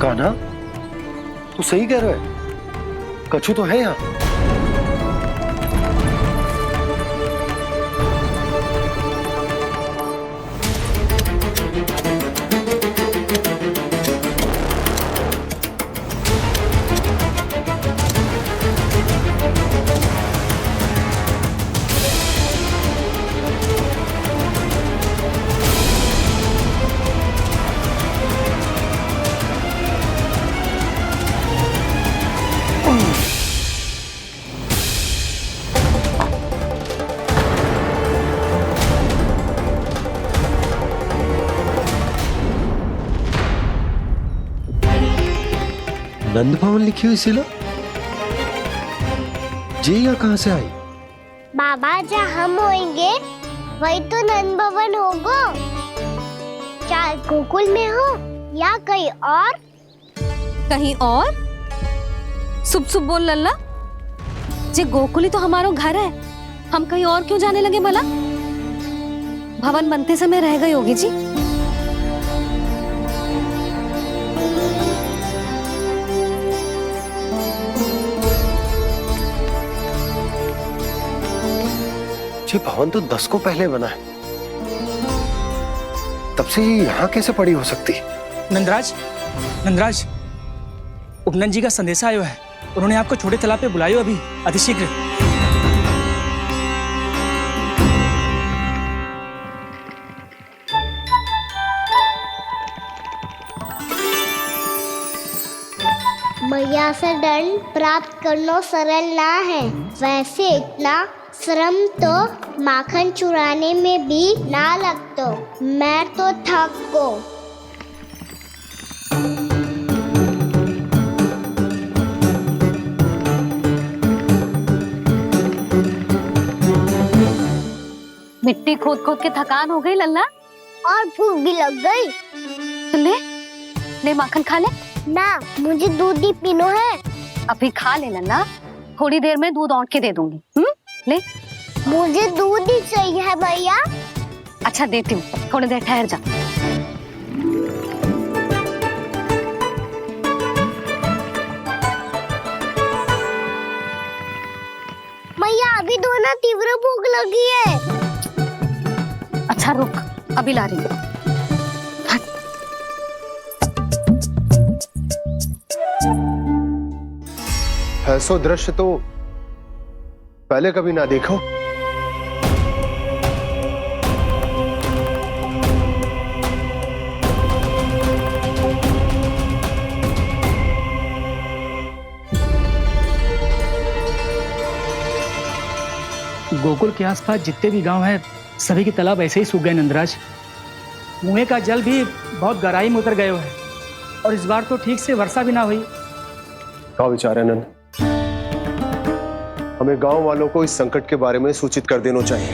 कान्हा, तू सही कह रहा है, कछु तो है यहाँ। नंद भवन लिखी हुई सिला जी या कहां से आई? बाबा जहाँ हम होंगे वही तो नंद भवन होगा। चाहे गोकुल में हो या कहीं और। कहीं और? सुब सुब बोल लल्ला, जे गोकुल ही तो हमारा घर है, हम कहीं और क्यों जाने लगे भला? भवन बनते समय रह गई होगी जी। ये भवन तो 10 को पहले बना है, तब से ही यहाँ कैसे पड़ी हो सकती? नंदराज, नंदराज, उपनंद जी का संदेशा आयो है। उन्होंने आपको छोटे तालाब पे बुलायो अभी अतिशीघ्र। मैया से दंड प्राप्त करना सरल ना है। वैसे इतना श्रम तो माखन चुराने में भी ना लगतो। मैं तो थक गो। मिट्टी खोद खोद के थकान हो गई लल्ला, और भूख भी लग गई। तो ले माखन खा ले। ना, मुझे दूध ही पीनो है। अभी खा ले लल्ला, थोड़ी देर में दूध औंट के दे दूंगी। ले। मुझे दूध ही चाहिए है भैया। अच्छा देती हूँ, थोड़ी देर ठहर जा। मैया अभी दोनों तीव्र भूख लगी है। अच्छा रुक, अभी ला रही हूँ। ऐसा दृश्य तो पहले कभी ना देखो। गोकुल के आसपास जितने भी गांव हैं, सभी के तालाब ऐसे ही सूख गए नंदराज। कुएं का जल भी बहुत गहराई में उतर गया है, और इस बार तो ठीक से वर्षा भी ना हुई। क्या विचार है नंद? हमें गांव वालों को इस संकट के बारे में सूचित कर देना चाहिए,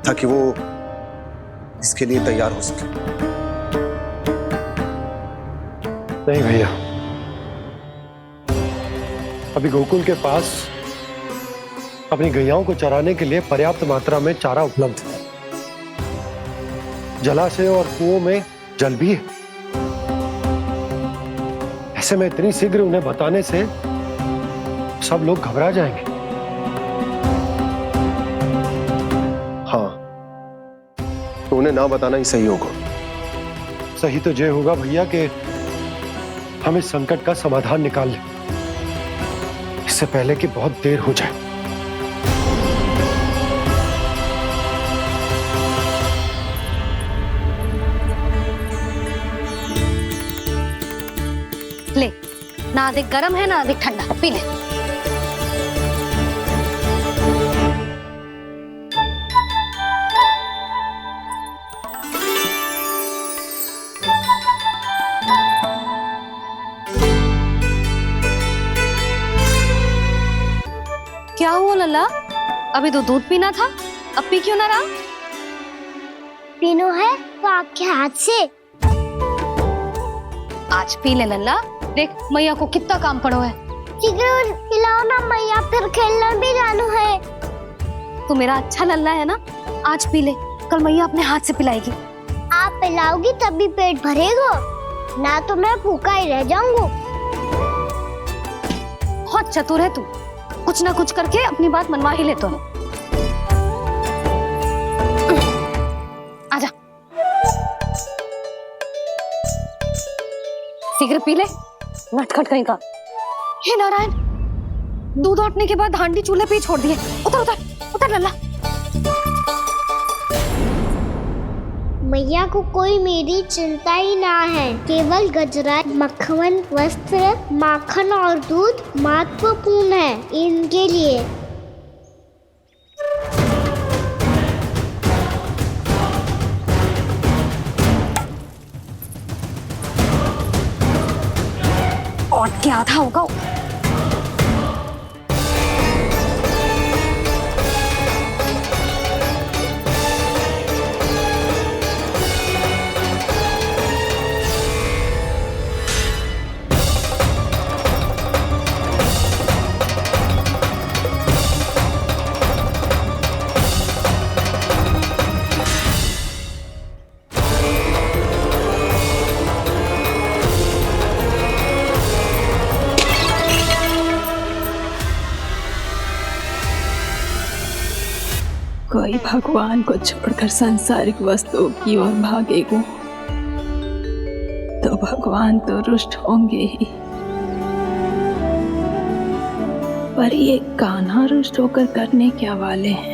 ताकि वो इसके लिए तैयार हो सके। नहीं भैया, अभी गोकुल के पास अपनी गैयाओं को चराने के लिए पर्याप्त मात्रा में चारा उपलब्ध है। जलाशय और कुओं में जल भी है। ऐसे में इतनी शीघ्र उन्हें बताने से सब लोग घबरा जाएंगे। हाँ, तो उन्हें ना बताना ही सही होगा। सही तो ये होगा भैया कि हम इस संकट का समाधान निकाल लें, इससे पहले कि बहुत देर हो जाए। ले, ना अधिक गर्म है ना अधिक ठंडा, पी ले। क्या हुआ लल्ला? अभी तो दूध पीना था, अब पी क्यों ना रहा? पीनो है तो आपके हाथ से। आज पी ले लल्ला, देख मैया को कितना काम पड़ो है। शीघ्र खिलाओ ना मैया, फिर खेलने भी जानो है। तू मेरा अच्छा लल्ला है ना, आज पी ले, कल मैया अपने हाथ से पिलाएगी। आप पिलाओगी तभी पेट भरेगा। ना तो मैं भूखा ही रह जाऊंगा। बहुत चतुर है तू, कुछ ना कुछ करके अपनी बात मनवा ही लेता है। आजा, शीघ्र पी ले, नटखट कहीं का। हे नारायण, दूध औटने के बाद हांडी चूल्हे पे ही छोड़ दिए। उतर उतर उतर लल्ला। मैया को कोई मेरी चिंता ही ना है। केवल गजरा, मक्खन, वस्त्र, माखन और दूध महत्वपूर्ण है इनके लिए। और क्या था होगा। कोई भगवान को छोड़कर सांसारिक वस्तुओं की ओर भागेगा तो भगवान तो रुष्ट होंगे ही, पर ये कान्हा रुष्ट होकर करने क्या वाले हैं।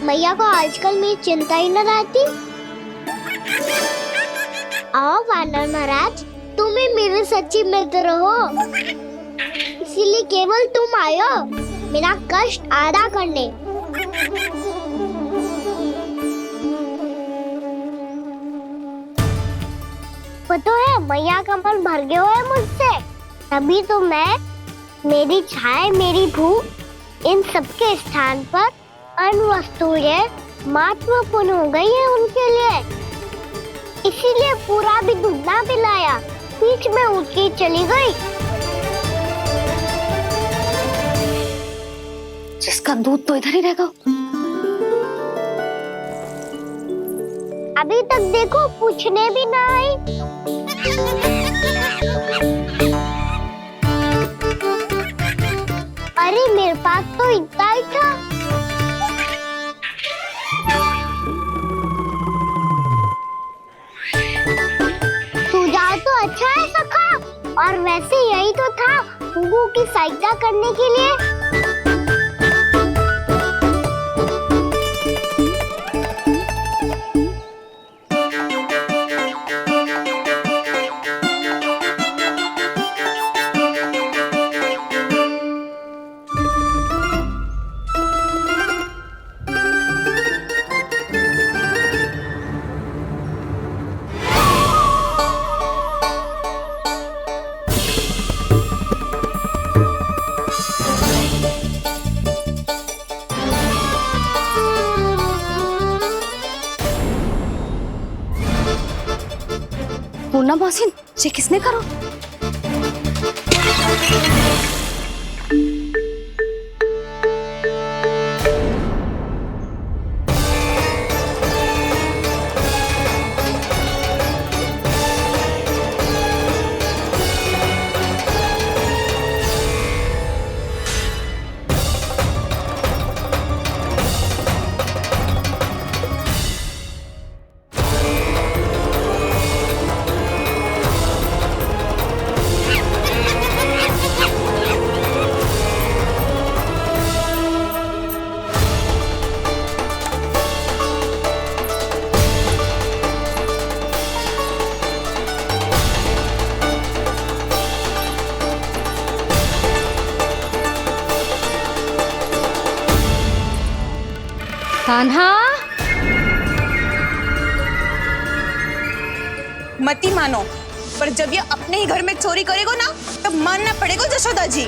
मैया को आजकल मेरी चिंता ही न रहती। आओ वानर महाराज, तुम ही मेरे सच्ची मित्र हो, इसीलिए केवल तुम आयो मेरा कष्ट आधा करने। पता है मैया का मन भर गया है मुझसे, तभी तो मैं, मेरी छाया, मेरी भूख, इन सबके स्थान पर अन्य वस्तुएं महत्वपूर्ण हो गई है उनके लिए। इसीलिए पूरा भी दूध ना पिलाया, बीच में उठ के चली गई। जिसका दूध तो इधर ही रहेगा। अभी तक देखो पूछने भी ना आई। अरे मेरे पास तो इतना ही था। सुझाव तो अच्छा है सखा, और वैसे यही तो था हुगू की सहायता करने के लिए। पूर्णा मौसी, ये किसने करो? कान्हा, मत ही मानो, पर जब ये अपने ही घर में चोरी करेगा ना तब मानना पड़ेगा जशोदा जी।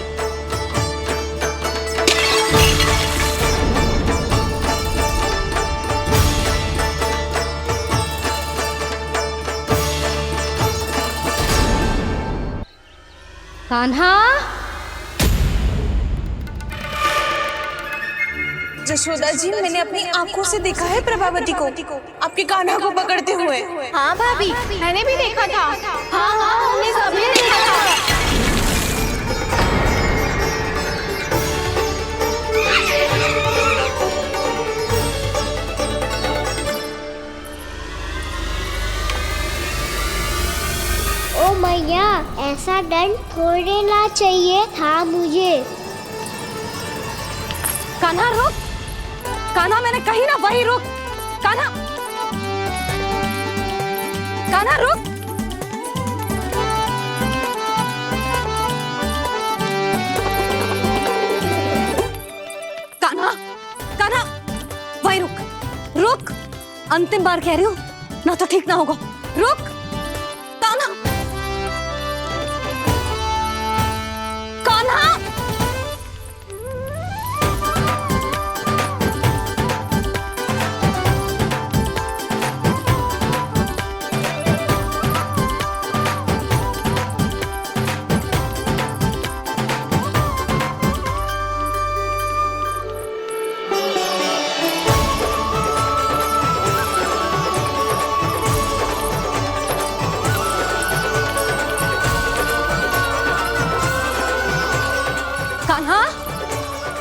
कान्हा, जशोदा जी, मैंने अपनी आंखों से देखा है प्रभावती को आपके कान्हा को पकड़ते हुए। हाँ भाभी, मैंने भी देखा था। हाँ हाँ, हमने सबने देखा था। ओ मैया, ऐसा दंड थोड़े ना चाहिए था मुझे। कान्हा रुक, कान्हा मैंने कही ना वही रुक। कान्हा, कान्हा रुक। कान्हा, कान्हा वही रुक, रुक। अंतिम बार कह रही हूँ, ना तो ठीक ना होगा। रुक कान्हा, कान्हा। कान्हा,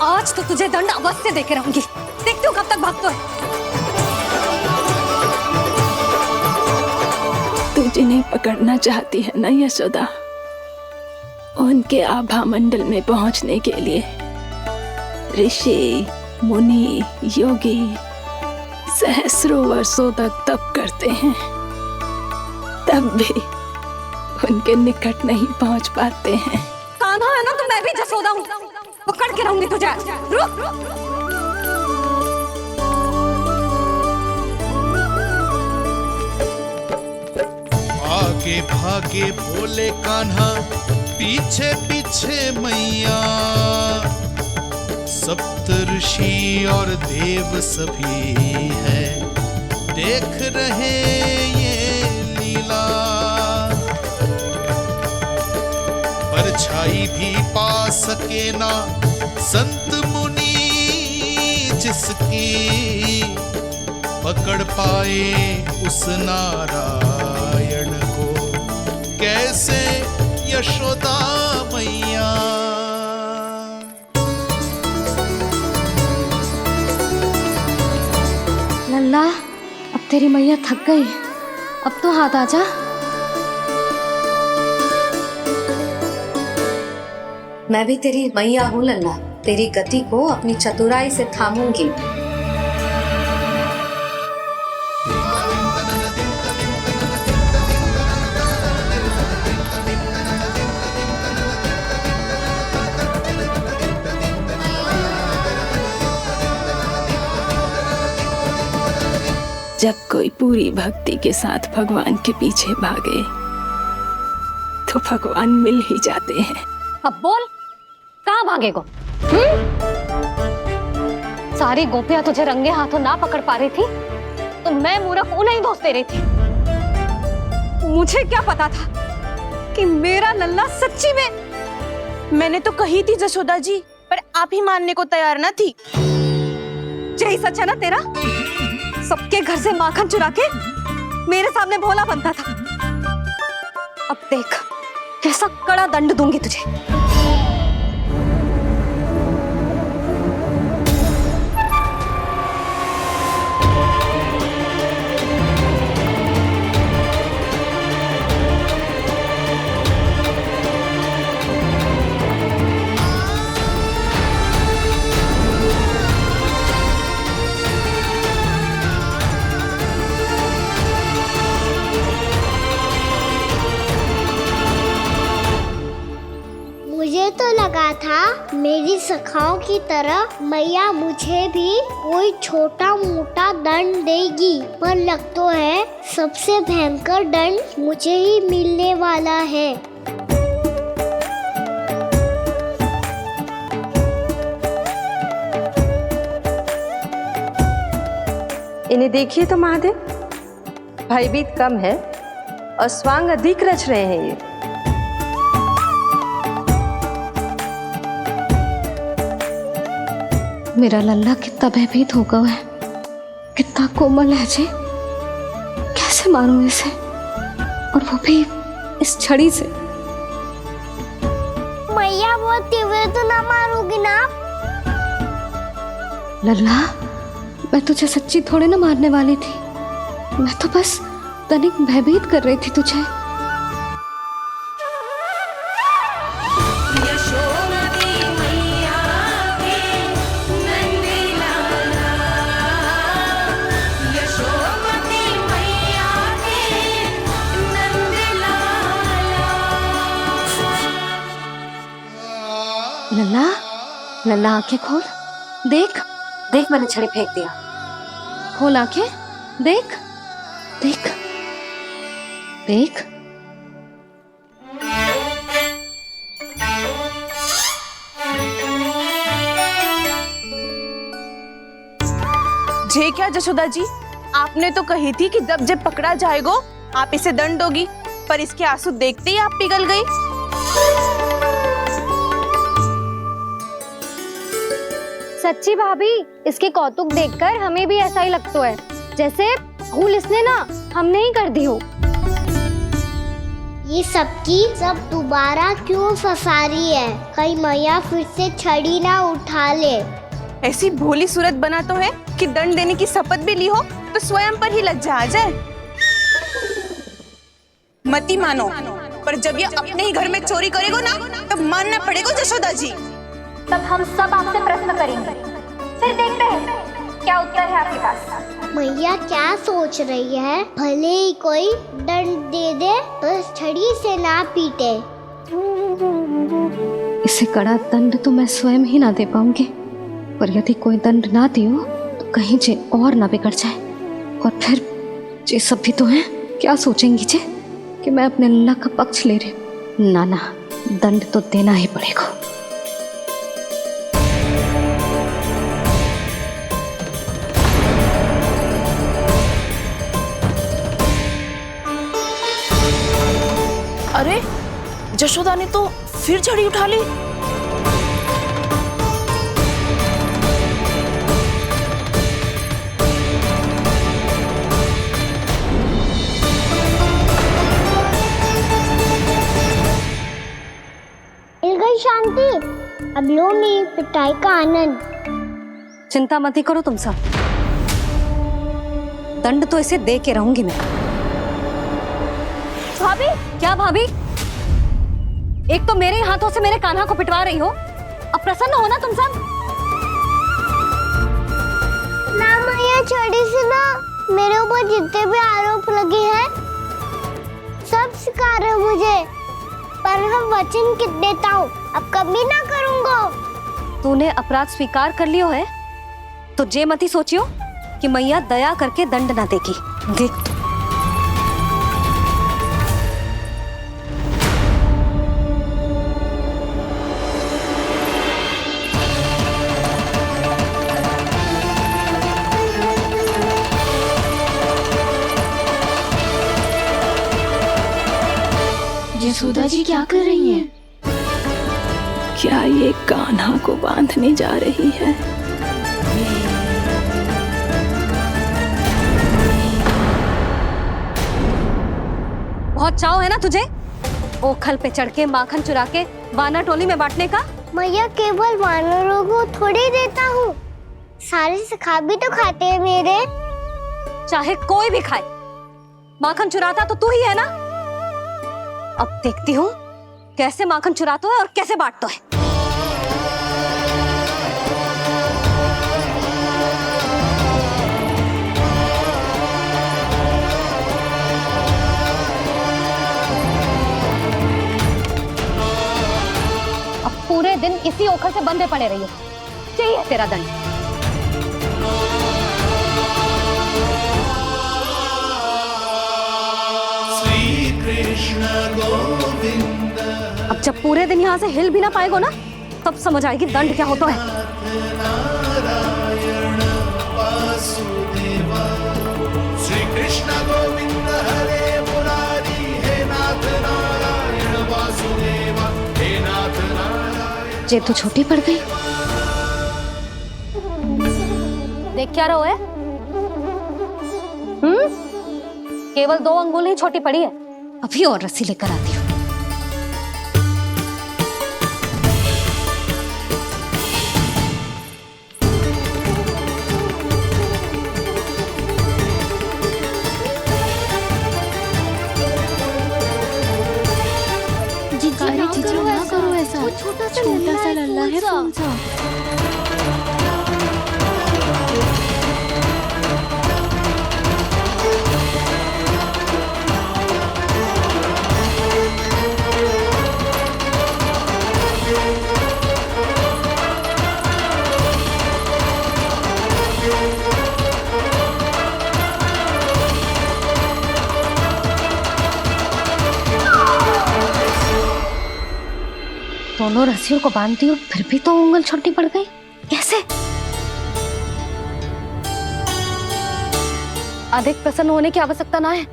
आज तो तुझे दंड अवश्य देके रहूंगी। देखती हूँ कब तक भागते हो। तू जिन्हें पकड़ना चाहती है ना यशोदा, उनके आभा मंडल में पहुंचने के लिए ऋषि, मुनि, योगी सहस्रों वर्षों तक तप करते हैं, तब भी उनके निकट नहीं पहुंच पाते हैं। कान्हा है ना, तो मैं भी जसोदा हूँ, पकड़ के रहूंगी तुझे। रुक। आगे भागे बोले कान्हा, पीछे पीछे मैया, सप्तऋषि और देव सभी है, देख रहे ये लीला। परछाई भी पा सके ना संत मुनि जिसकी, पकड़ पाए उस नारायण को कैसे यशोदा मैया। लल्ला, अब तेरी मैया थक गई, अब तो हाथ आजा। मैं भी तेरी मैया हूँ लल्ला, तेरी गति को अपनी चतुराई से थामूंगी। जब कोई पूरी भक्ति के साथ भगवान के पीछे भागे तो भगवान मिल ही जाते हैं। अब बोल, कहाँ भागेगो? सारी गोपियां तुझे रंगे हाथों ना पकड़ पा रही थी तो मैं मूर्ख उन्हें ही दोष दे रही थी। मुझे क्या पता था कि मेरा लल्ला सच्ची में। मैंने तो कही थी जशोदा जी, पर आप ही मानने को तैयार ना थी। यही सच है ना तेरा? सबके घर से माखन चुरा के मेरे सामने भोला बनता था। अब देख कैसा कड़ा दंड दूंगी तुझे। लगा था मेरी सखाओं की तरह मैया मुझे भी कोई छोटा मोटा दंड देगी, पर लग तो है सबसे भयंकर दंड मुझे ही मिलने वाला है। इन्हें देखिए तो महादेव, भयभीत कम है और स्वांग अधिक रच रहे हैं ये। मेरा लल्ला कितना भयभीत हो गया है, कितना कोमल है जी। कैसे मारूं इसे, और वो भी इस छड़ी से। मैया बोलती हुए तो ना मारोगी ना? लल्ला, मैं तुझे सच्ची थोड़े ना मारने वाली थी, मैं तो बस तनिक भयभीत कर रही थी तुझे। लल्ला, लल्ला आंखें खोल, देख देख, मैंने छड़ी फेंक दिया। खोल आंखें, देख देख देख। जे क्या जशोदा जी, आपने तो कही थी कि जब पकड़ा जाएगा आप इसे दंड दोगी, पर इसके आंसू देखते ही आप पिघल गई। सच्ची भाभी, इसके कौतुक देखकर हमें भी ऐसा ही लगता है जैसे भूल इसने ना हमने ही कर दी हो। ये सबकी सब दोबारा क्यों फंसा रही है? कहीं मैया फिर से छड़ी ना उठा ले। ऐसी भोली सूरत बना तो है कि दंड देने की शपथ भी ली हो तो स्वयं पर ही लज्जा आ जाए। मती मानो, पर जब ये अपने ही घर में चोरी करेगो ना, तब मानना पड़ेगा जशोदा जी। तब हम सब आपसे प्रश्न करेंगे, फिर देखते हैं क्या उत्तर है आपके पास। मैया क्या सोच रही है? भले ही कोई दंड दे दे, बस छड़ी से ना पीटे। इसे कड़ा दंड तो मैं स्वयं ही ना दे पाऊंगी, पर यदि कोई दंड ना दियो तो कहीं जे और ना बिगड़ जाए, और फिर जे सब भी तो हैं, क्या सोचेंगी जे कि मैं अपने लल्ला का पक्ष ले रही हूँ। ना ना, दंड तो देना ही पड़ेगा। अरे जशोदा ने तो फिर छड़ी उठा ली। मिल गई शांति, अब लो मेरी पिटाई का आनंद। चिंता मत ही करो तुम सब, दंड तो इसे दे के रहूंगी मैं। भाभी, क्या भाभी? एक तो मेरे हाथों से मेरे कान्हा को पिटवा रही हो, अब प्रसन्न हो ना तुम सब? ना मैया, छड़ी से ना मेरे ऊपर जितने भी आरोप लगे हैं सब स्वीकार है मुझे, पर हम वचन देता हूँ अब कभी ना करूँगा। तूने अपराध स्वीकार कर लियो है तो जे मत ही सोचियो कि मैया दया करके दंड ना देगी। देख तू। यशोदा जी क्या कर रही हैं? क्या ये कान्हा को बांधने जा रही है? बहुत चाव है ना तुझे ओखल पे चढ़ के माखन चुरा के वानर टोली में बांटने का? मैया, केवल वानरों को थोड़ी देता हूँ, सारे सखा भी तो खाते हैं मेरे। चाहे कोई भी खाए, माखन चुराता तो तू ही है ना। अब देखती हूँ कैसे माखन चुराता है और कैसे बांटता है। अब पूरे दिन इसी ओखर से बंधे पड़े रहिए। चाहिए तेरा दंड। श्री कृष्ण गोविंद। अब जब पूरे दिन यहाँ से हिल भी ना पाएगो ना, तब समझ आएगी दंड क्या होता है। नारायण वासुदेव। श्री कृष्ण गोविंद हरे मुरारी। हे नाथ नारायण वासुदेव। हे नाथ नारायण। जे तो छोटी पड़ गई। देख क्या रहो है? केवल 2 अंगुल ही छोटी पड़ी है। अभी और रस्सी लेकर आती हूँ। जीजी ना करो ऐसा। छोटा सा लल्ला है कौन सा? दोनों रस्सियों को बांधती हूँ, फिर भी तो उंगल छोटी पड़ गई। कैसे? अधिक प्रसन्न होने की आवश्यकता ना है।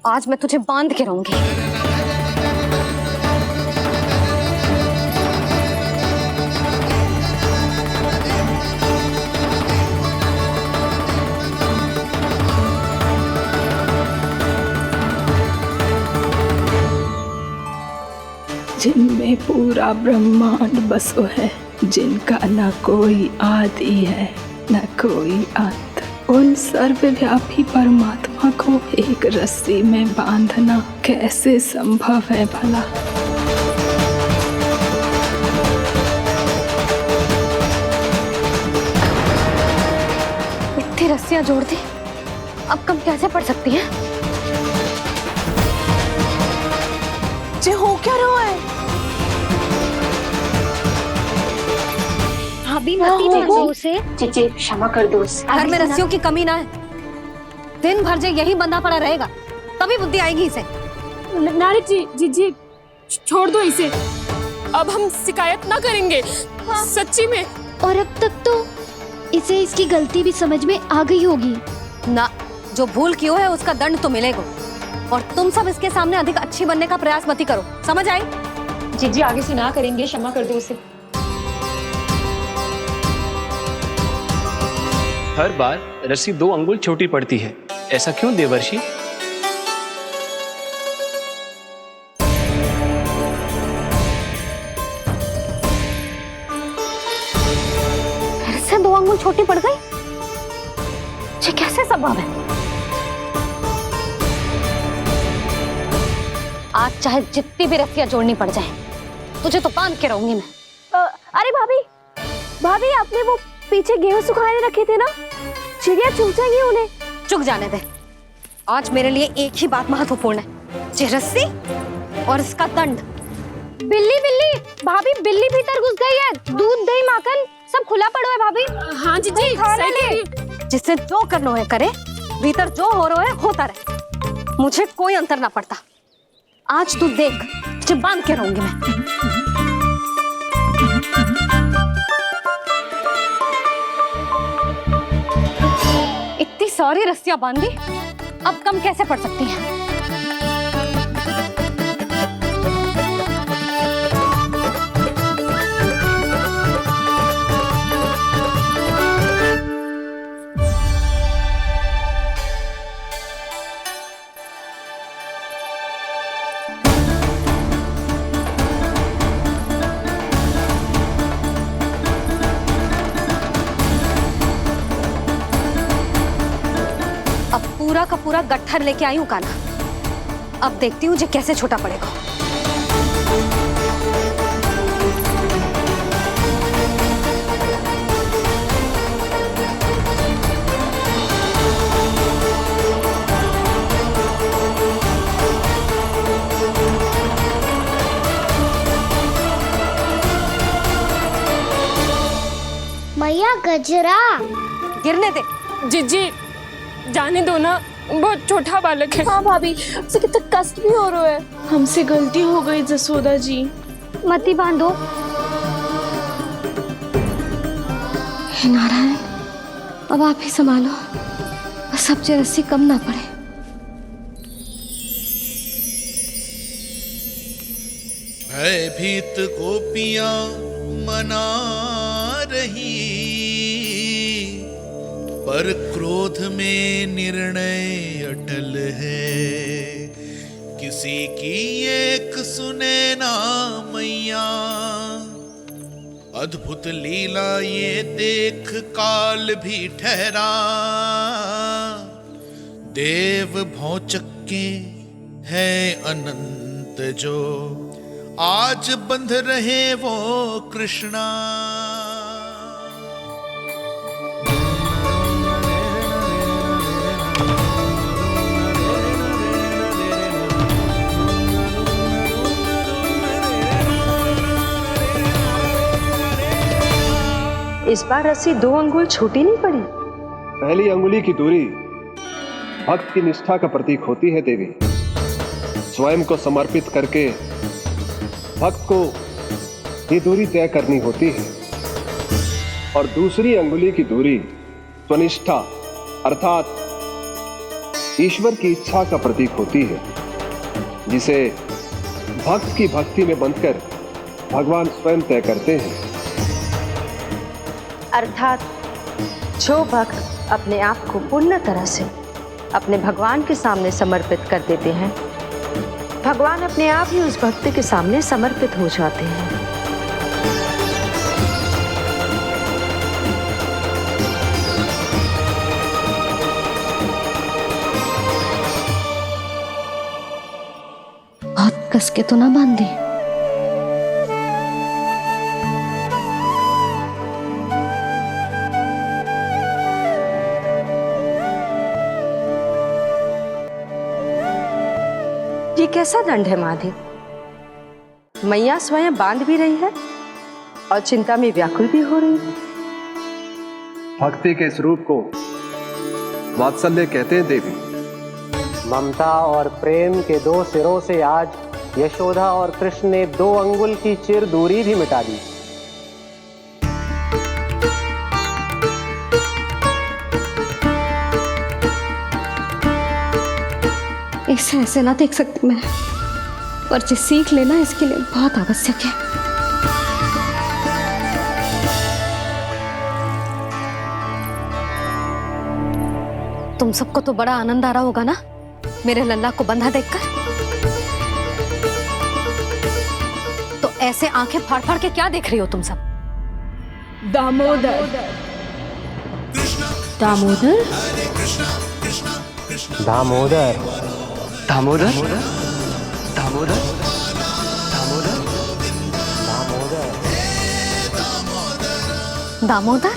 आज मैं तुझे बांध के रहूंगी। जिनमें पूरा ब्रह्मांड बसो है, जिनका न कोई आदि है न कोई अंत, उन सर्वव्यापी परमात्मा को एक रस्सी में बांधना कैसे संभव है भला? इतनी रस्सियां जोड़ दी, अब कम कैसे पड़ सकती हैं? जे हो क्या रहा है? भाभी मती दो से जीजी क्षमा कर दो उसे। घर में रस्सियों की कमी ना है। दिन भर जो यही बंधा पड़ा रहेगा, तभी बुद्धि आएगी इसे। नारी जी जीजी छोड़ दो इसे। अब हम शिकायत ना करेंगे। सच्ची में। और अब तक तो इसे इसकी गलती भी समझ में आ गई होगी ना। जो भूल की है उसका दंड तो मिलेगा। और तुम सब इसके सामने अधिक अच्छी बनने का प्रयास मत करो, समझ आई? जीजी आगे से ना करेंगे, क्षमा कर दो उसे। हर बार रस्सी 2 अंगुल छोटी पड़ती है, ऐसा क्यों देवर्षि? फिर से 2 अंगुल छोटी पड़ गई? ये कैसे संभव है? आज चाहे जितनी भी रस्सियां जोड़नी पड़ जाए, तुझे तो बांध के रहूंगी मैं। अरे भाभी आपने वो पीछे गेहूं सुखाने रखे थे ना, चिड़िया चुग जाएंगी उन्हें। चुग जाने दे। आज मेरे लिए एक ही बात महत्वपूर्ण है, ये रस्सी और इसका दंड। बिल्ली भाभी, बिल्ली भीतर घुस गई है। दूध दही माखन सब खुला पड़ा है भाभी। हाँ जीजी सही कह रही है। जिससे जो करना है करे, भीतर जो हो रहा है होता रहे, मुझे कोई अंतर ना पड़ता। आज तू देख, तुझे बांध के रहूंगी मैं। इतनी सारी रस्सियां बांधी, अब कम कैसे पड़ सकती हैं? पूरा का पूरा गट्ठर लेके आई हूँ कान्हा। अब देखती हूँ जे कैसे छोटा पड़ेगा। कचरा। गिरने दे। जीजी जाने दो ना, बहुत छोटा बालक है। हाँ भाभी, उसे कितना कष्ट भी हो रहा है। हमसे गलती हो गई जसोदा जी। मती बांधो। हे नारायण, अब आप ही संभालो, बस अब जे रस्सी कम ना पड़े। भयभीत गोपियां मना रही, पर क्रोध में निर्णय अटल है। किसी की एक सुने ना मैया, अद्भुत लीला ये देख काल भी ठहरा। देव भौचक्के है अनंत जो, आज बंध रहे वो कृष्णा। इस बार रस्सी 2 अंगुल छोटी नहीं पड़ी। पहली अंगुली की दूरी भक्त की निष्ठा का प्रतीक होती है देवी। स्वयं को समर्पित करके भक्त को ये दूरी तय करनी होती है। और दूसरी अंगुली की दूरी स्वनिष्ठा अर्थात ईश्वर की इच्छा का प्रतीक होती है, जिसे भक्त की भक्ति में बंधकर भगवान स्वयं तय करते हैं। अर्थात जो भक्त अपने आप को पूर्ण तरह से अपने भगवान के सामने समर्पित कर देते हैं, भगवान अपने आप ही उस भक्त के सामने समर्पित हो जाते हैं। बहुत कस के तो ना बांधी। ये कैसा दंड है माधव? मैया स्वयं बांध भी रही है और चिंता में व्याकुल भी हो रही है। भक्ति के स्वरूप को वात्सल्य कहते हैं देवी। ममता और प्रेम के 2 सिरों से आज यशोदा और कृष्ण ने 2 अंगुल की चिर दूरी भी मिटा दी। इसे ऐसे ना देख सकती मैं, पर जो सीख लेना इसके लिए बहुत आवश्यक है। तुम सबको तो बड़ा आनंद आ रहा होगा ना मेरे लल्ला को बंधा देखकर। तो ऐसे आंखें फाड़ फाड़ के क्या देख रही हो तुम सब? दामोदर। दामोदर? दामोदर। दामोदर? दामोदर? दामोदर?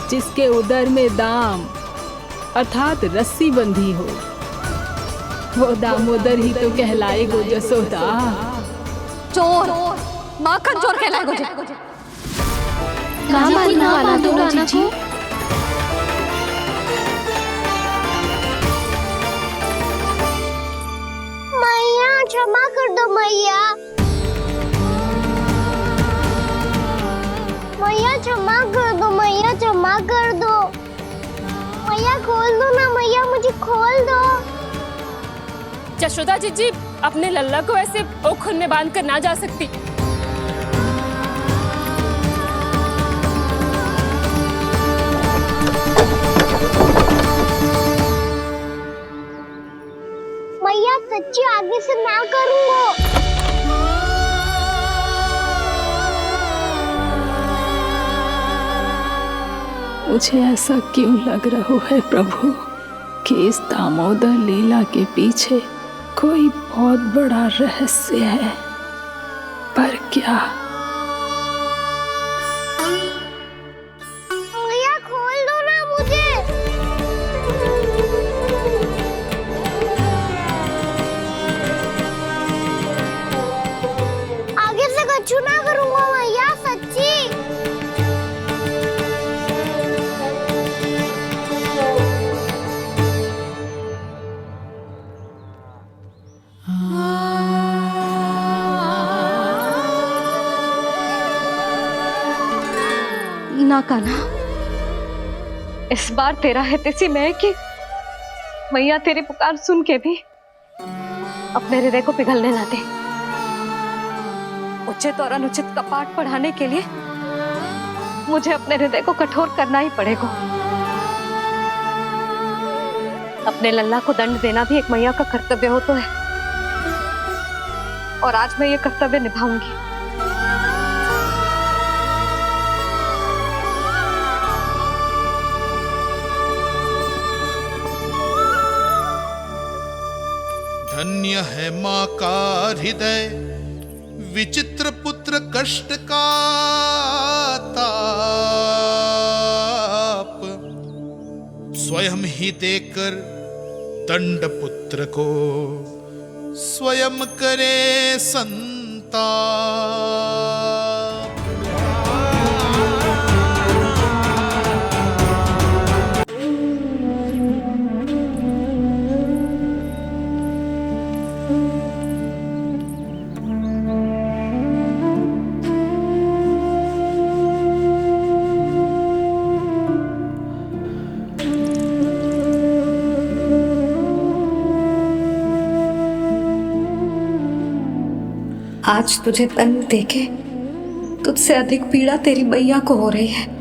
जिसके उदर में दाम अर्थात रस्सी बंधी हो, वो दामोदर ही तो कहलाएगो जसोदा। चोर, माखन चोर कहलाएगो जी। मैया क्षमा कर दो मैया। मैया क्षमा कर दो, मैया क्षमा कर दो। मैया खोल दो ना मैया, मुझे खोल दो। यशोदा जीजी अपने लल्ला को ऐसे ओखल में बांध कर ना जा सकती। मैया सच्ची आगे से ना करूंगा। मुझे ऐसा क्यों लग रहा है प्रभु कि इस दामोदर लीला के पीछे कोई बहुत बड़ा रहस्य है, पर क्या? मैया खोल दो ना मुझे। आगे से कछु ना करूंगा मैया, सच्ची। ना कान्हा, इस बार तेरा हित इसी में है कि मैया तेरी पुकार सुन के भी अपने हृदय को पिघलने ना दे। उचित और अनुचित का पाठ पढ़ाने के लिए मुझे अपने हृदय को कठोर करना ही पड़ेगा। अपने लल्ला को दंड देना भी एक मैया का कर्तव्य हो तो है, और आज मैं ये कर्तव्य निभाऊंगी। धन्य है माँ का हृदय, विचित्र पुत्र कष्ट का ताप, स्वयं ही देकर दंड पुत्र को स्वयं करे संताप। आज तुझे दंड देके तुझसे अधिक पीड़ा तेरी मैया को हो रही है।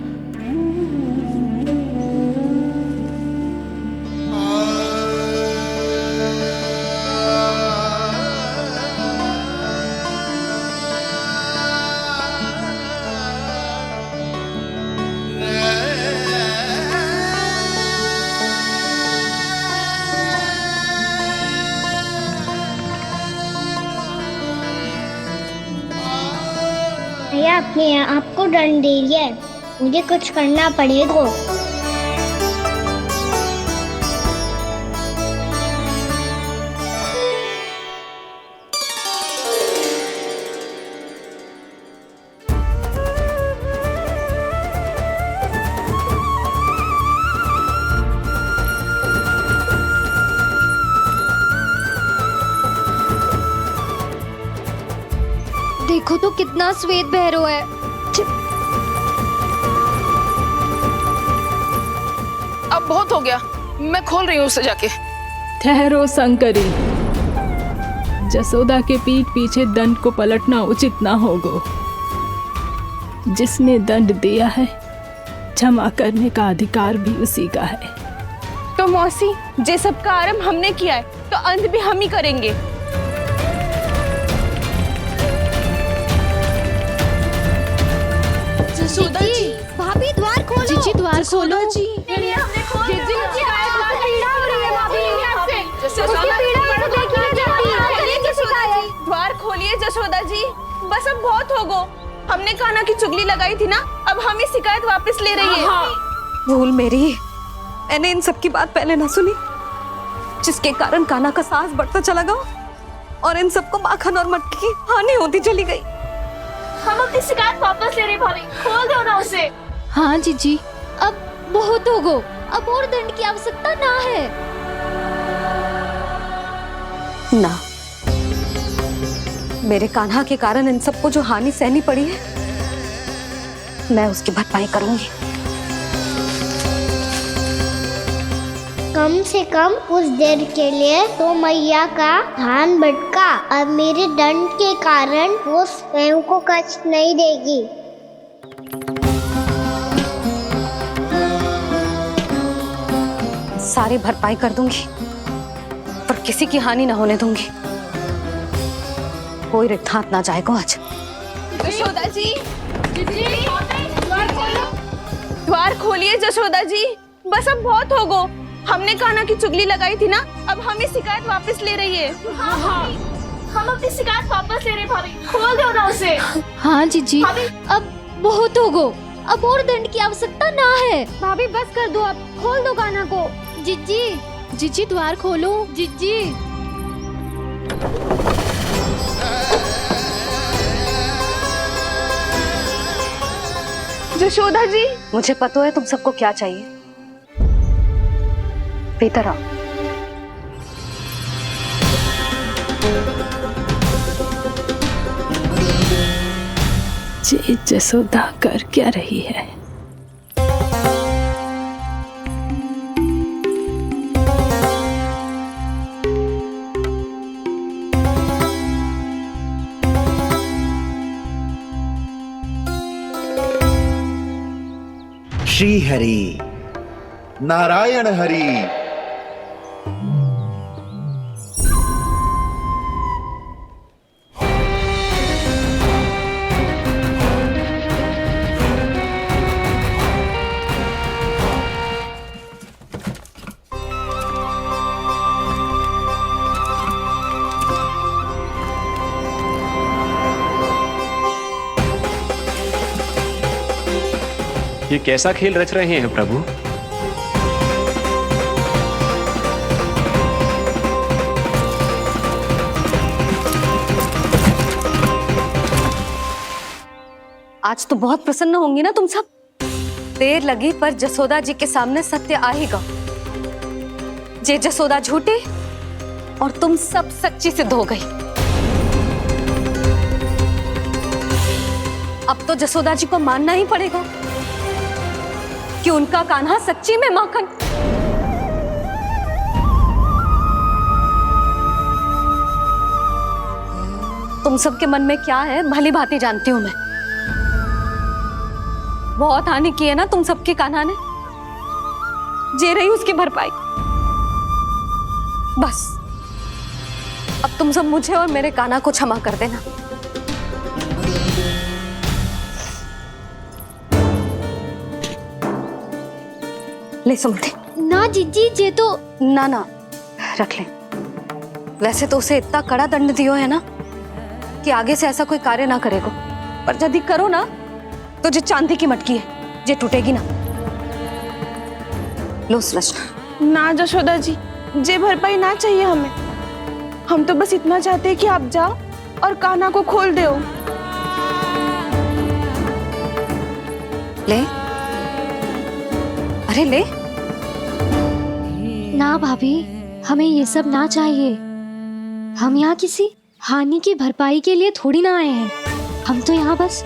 भैया अपने आप को दंड दे रही है, मुझे कुछ करना पड़ेगा। देखो तो कितना श्वेत भैरव है। अब बहुत हो गया, मैं खोल रही हूँ उसे जाके। ठहरो शंकरी, जसोदा के पीठ पीछे दंड को पलटना उचित ना होगा। जिसने दंड दिया है क्षमा करने का अधिकार भी उसी का है। तो मौसी, जे सब का आरंभ हमने किया है तो अंत भी हम ही करेंगे। जसोदा जी, भाभी द्वार खोलो। जीजी द्वार खोलो। जी द्वार खोलिए जसोदा जी, बस अब बहुत हो गो। हमने कान्हा की चुगली लगाई थी ना, अब हम ये शिकायत वापस ले रही है। भूल मेरी, मैंने इन सब की बात पहले ना सुनी, जिसके कारण कान्हा का साहस बढ़ता चला गया और इन सबको माखन और मटकी की हानि होती चली गई। हम अपनी शिकायत वापस ले रहे भाभी, खोल दो ना उसे। हाँ जीजी, अब बहुत हो गो, अब और दंड की आवश्यकता ना है। ना, मेरे कान्हा के कारण इन सबको जो हानि सहनी पड़ी है, मैं उसकी भरपाई करूंगी। कम से कम कुछ देर के लिए तो मैया का ध्यान भटका और मेरे दंड के कारण वो स्वयं को कष्ट नहीं देगी। सारी भरपाई कर दूंगी, पर किसी की हानि ना होने दूंगी। कोई रिक्त हाथ ना जाएगा आज। जसोदा जी, द्वार खोलिए जसोदा जी, बस अब बहुत हो गो। हमने कान्हा की चुगली लगाई थी ना, अब हम ये शिकायत वापस ले रही है। हम अपनी शिकायत वापस ले रहे भाभी, खोल दो ना उसे। हाँ जीजी, अब बहुत हो गो, अब और दंड की आवश्यकता ना है। भाभी बस कर दो, अब खोल दो कान्हा को। जीजी, जीजी द्वार खोलो। जीजी, जशोदा जी, मुझे पता है तुम सबको क्या चाहिए। भीतर आओ। जसोदा कर क्या रही है? श्री हरि, नारायण हरि। ये कैसा खेल रच रहे हैं प्रभु? आज तो बहुत प्रसन्न होंगी ना तुम सब। देर लगी पर जसोदा जी के सामने सत्य आएगा। जे जसोदा झूठी और तुम सब सच्ची सिद्ध हो गई। अब तो जसोदा जी को मानना ही पड़ेगा कि उनका कान्हा सच्ची में माखन। तुम सबके मन में क्या है भली भांति जानती हूं मैं। बहुत हानि की है ना तुम सबके कान्हा ने, जे रही उसकी भरपाई। बस अब तुम सब मुझे और मेरे कान्हा को क्षमा कर देना। ले सुमति। ना जीजी, जे तो ना रख ले। वैसे तो उसे इतना कड़ा दंड दियो है ना कि आगे से ऐसा कोई कार्य ना करेगा, पर यदि करो ना तो जो चांदी की मटकी है जे टूटेगी ना। लो सूरज। ना जशोदा जी, जे भरपाई ना चाहिए हमें। हम तो बस इतना चाहते हैं कि आप जाओ और कान्हा को खोल दो। ले, अरे ले। ना भाभी, हमें ये सब ना चाहिए। हम यहाँ किसी हानि की भरपाई के लिए थोड़ी ना आए हैं। हम तो यहाँ बस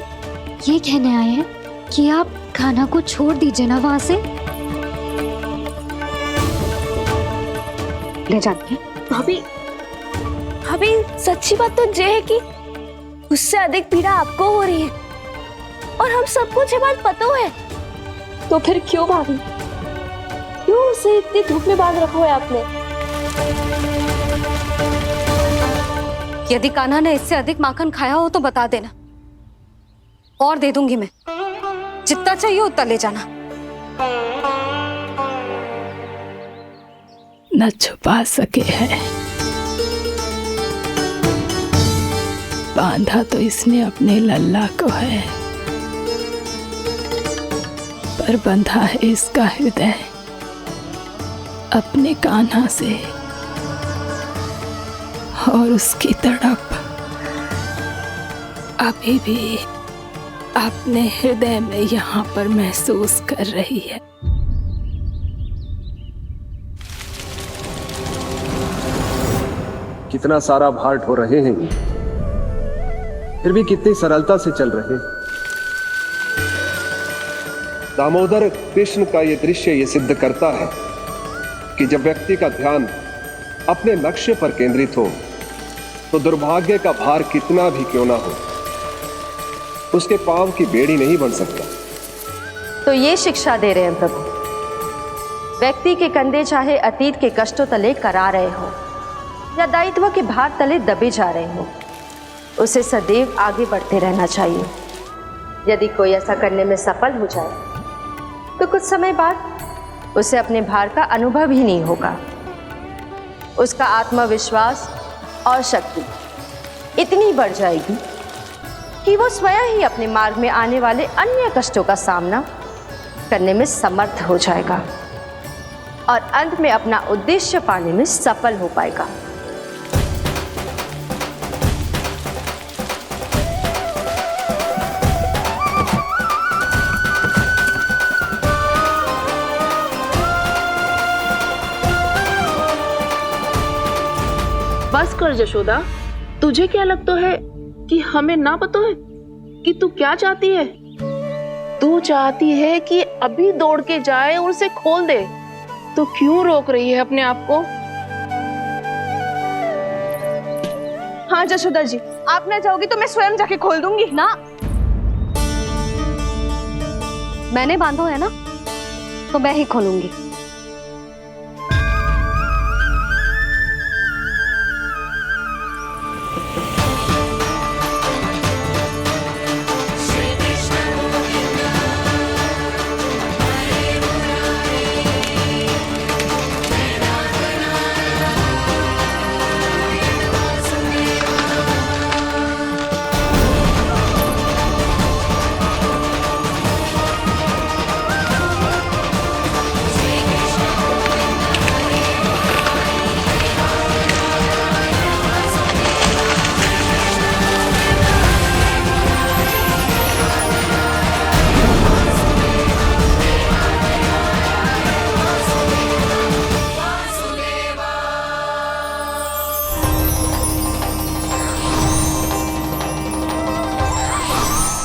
ये कहने आए हैं कि आप कान्हा को छोड़ दीजिए ना वहां से। ले जाती भाभी, भाभी सच्ची बात तो ये है कि उससे अधिक पीड़ा आपको हो रही है और हम सबको ये बात पता है। तो फिर क्यों भाभी, क्यों उसे इतनी धूप में बांध रखा है आपने? यदि कान्हा ने इससे अधिक माखन खाया हो तो बता देना, और दे दूंगी मैं। जितना चाहिए उतना ले जाना। न छुपा सके है, बांधा तो इसने अपने लल्ला को है, पर बंधा है इसका हृदय अपने कान्हा से। और उसकी तड़प अभी भी अपने हृदय में यहाँ पर महसूस कर रही है। कितना सारा भार ढो रहे हैं, फिर भी कितनी सरलता से चल रहे हैं। दामोदर कृष्ण का यह दृश्य ये सिद्ध करता है कि जब व्यक्ति का ध्यान अपने लक्ष्य पर केंद्रित हो तो दुर्भाग्य का भार कितना भी क्यों ना हो, उसके पांव की बेड़ी नहीं बन सकता। तो ये शिक्षा दे रहे हैं प्रभु। व्यक्ति के कंधे चाहे अतीत के कष्टों तले करा रहे हो या दायित्व के भार तले दबे जा रहे हो, उसे सदैव आगे बढ़ते रहना चाहिए। यदि कोई ऐसा करने में सफल हो जाए तो कुछ समय बाद उसे अपने भार का अनुभव ही नहीं होगा। उसका आत्मविश्वास और शक्ति इतनी बढ़ जाएगी कि वो स्वयं ही अपने मार्ग में आने वाले अन्य कष्टों का सामना करने में समर्थ हो जाएगा और अंत में अपना उद्देश्य पाने में सफल हो पाएगा। बस कर जशोदा, तुझे क्या लगता है कि हमें ना पता है कि तू क्या चाहती है? तू चाहती है कि अभी दौड़ के जाए और उसे खोल दे, तो क्यों रोक रही है अपने आप को? हाँ जशोदा जी, आप ना जाओगी तो मैं स्वयं जाके खोल दूंगी ना। मैंने बांधो है ना, तो मैं ही खोलूंगी।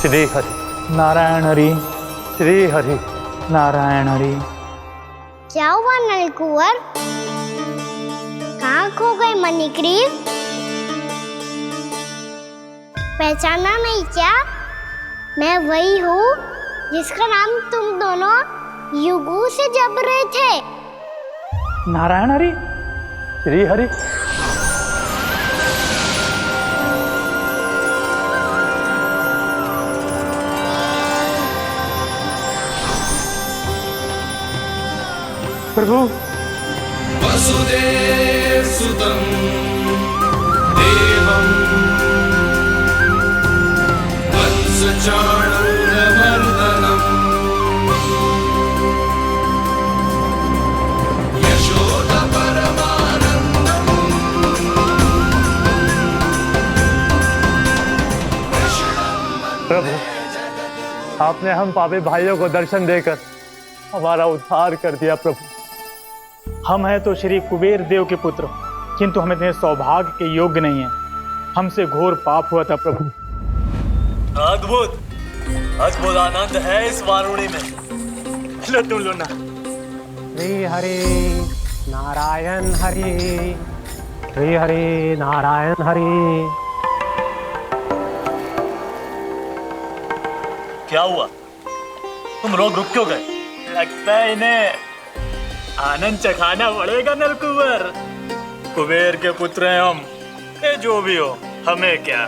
श्री हरि नारायण हरि, श्री हरि नारायण हरि। क्या हुआ नलकुंवर? कहाँ खो गए मणिग्रीव? पहचाना नहीं क्या? मैं वही हूँ जिसका नाम तुम दोनों युगों से जप रहे थे। नारायण हरि, श्री हरि। प्रभु वसुदेव सुतं देवं वंशचाणूरमर्दनम् यशोदा परमानन्दम् प्रभु, आपने हम पापी भाइयों को दर्शन देकर हमारा उद्धार कर दिया। प्रभु, हम हैं तो श्री कुबेर देव के पुत्र, किंतु हम इतने सौभाग्य के योग्य नहीं हैं। हमसे घोर पाप हुआ था प्रभु। अद्भुत अद्भुत आनंद है इस वारुणी में। लो तुम लो ना। श्री हरि नारायण हरि, श्री हरि नारायण हरि। क्या हुआ? तुम रोग रुक क्यों गए? लगता है इन्हें आनंद चखाना पड़ेगा नलकुंवर। कुबेर के पुत्र हैं हम, ये जो भी हो हमें क्या।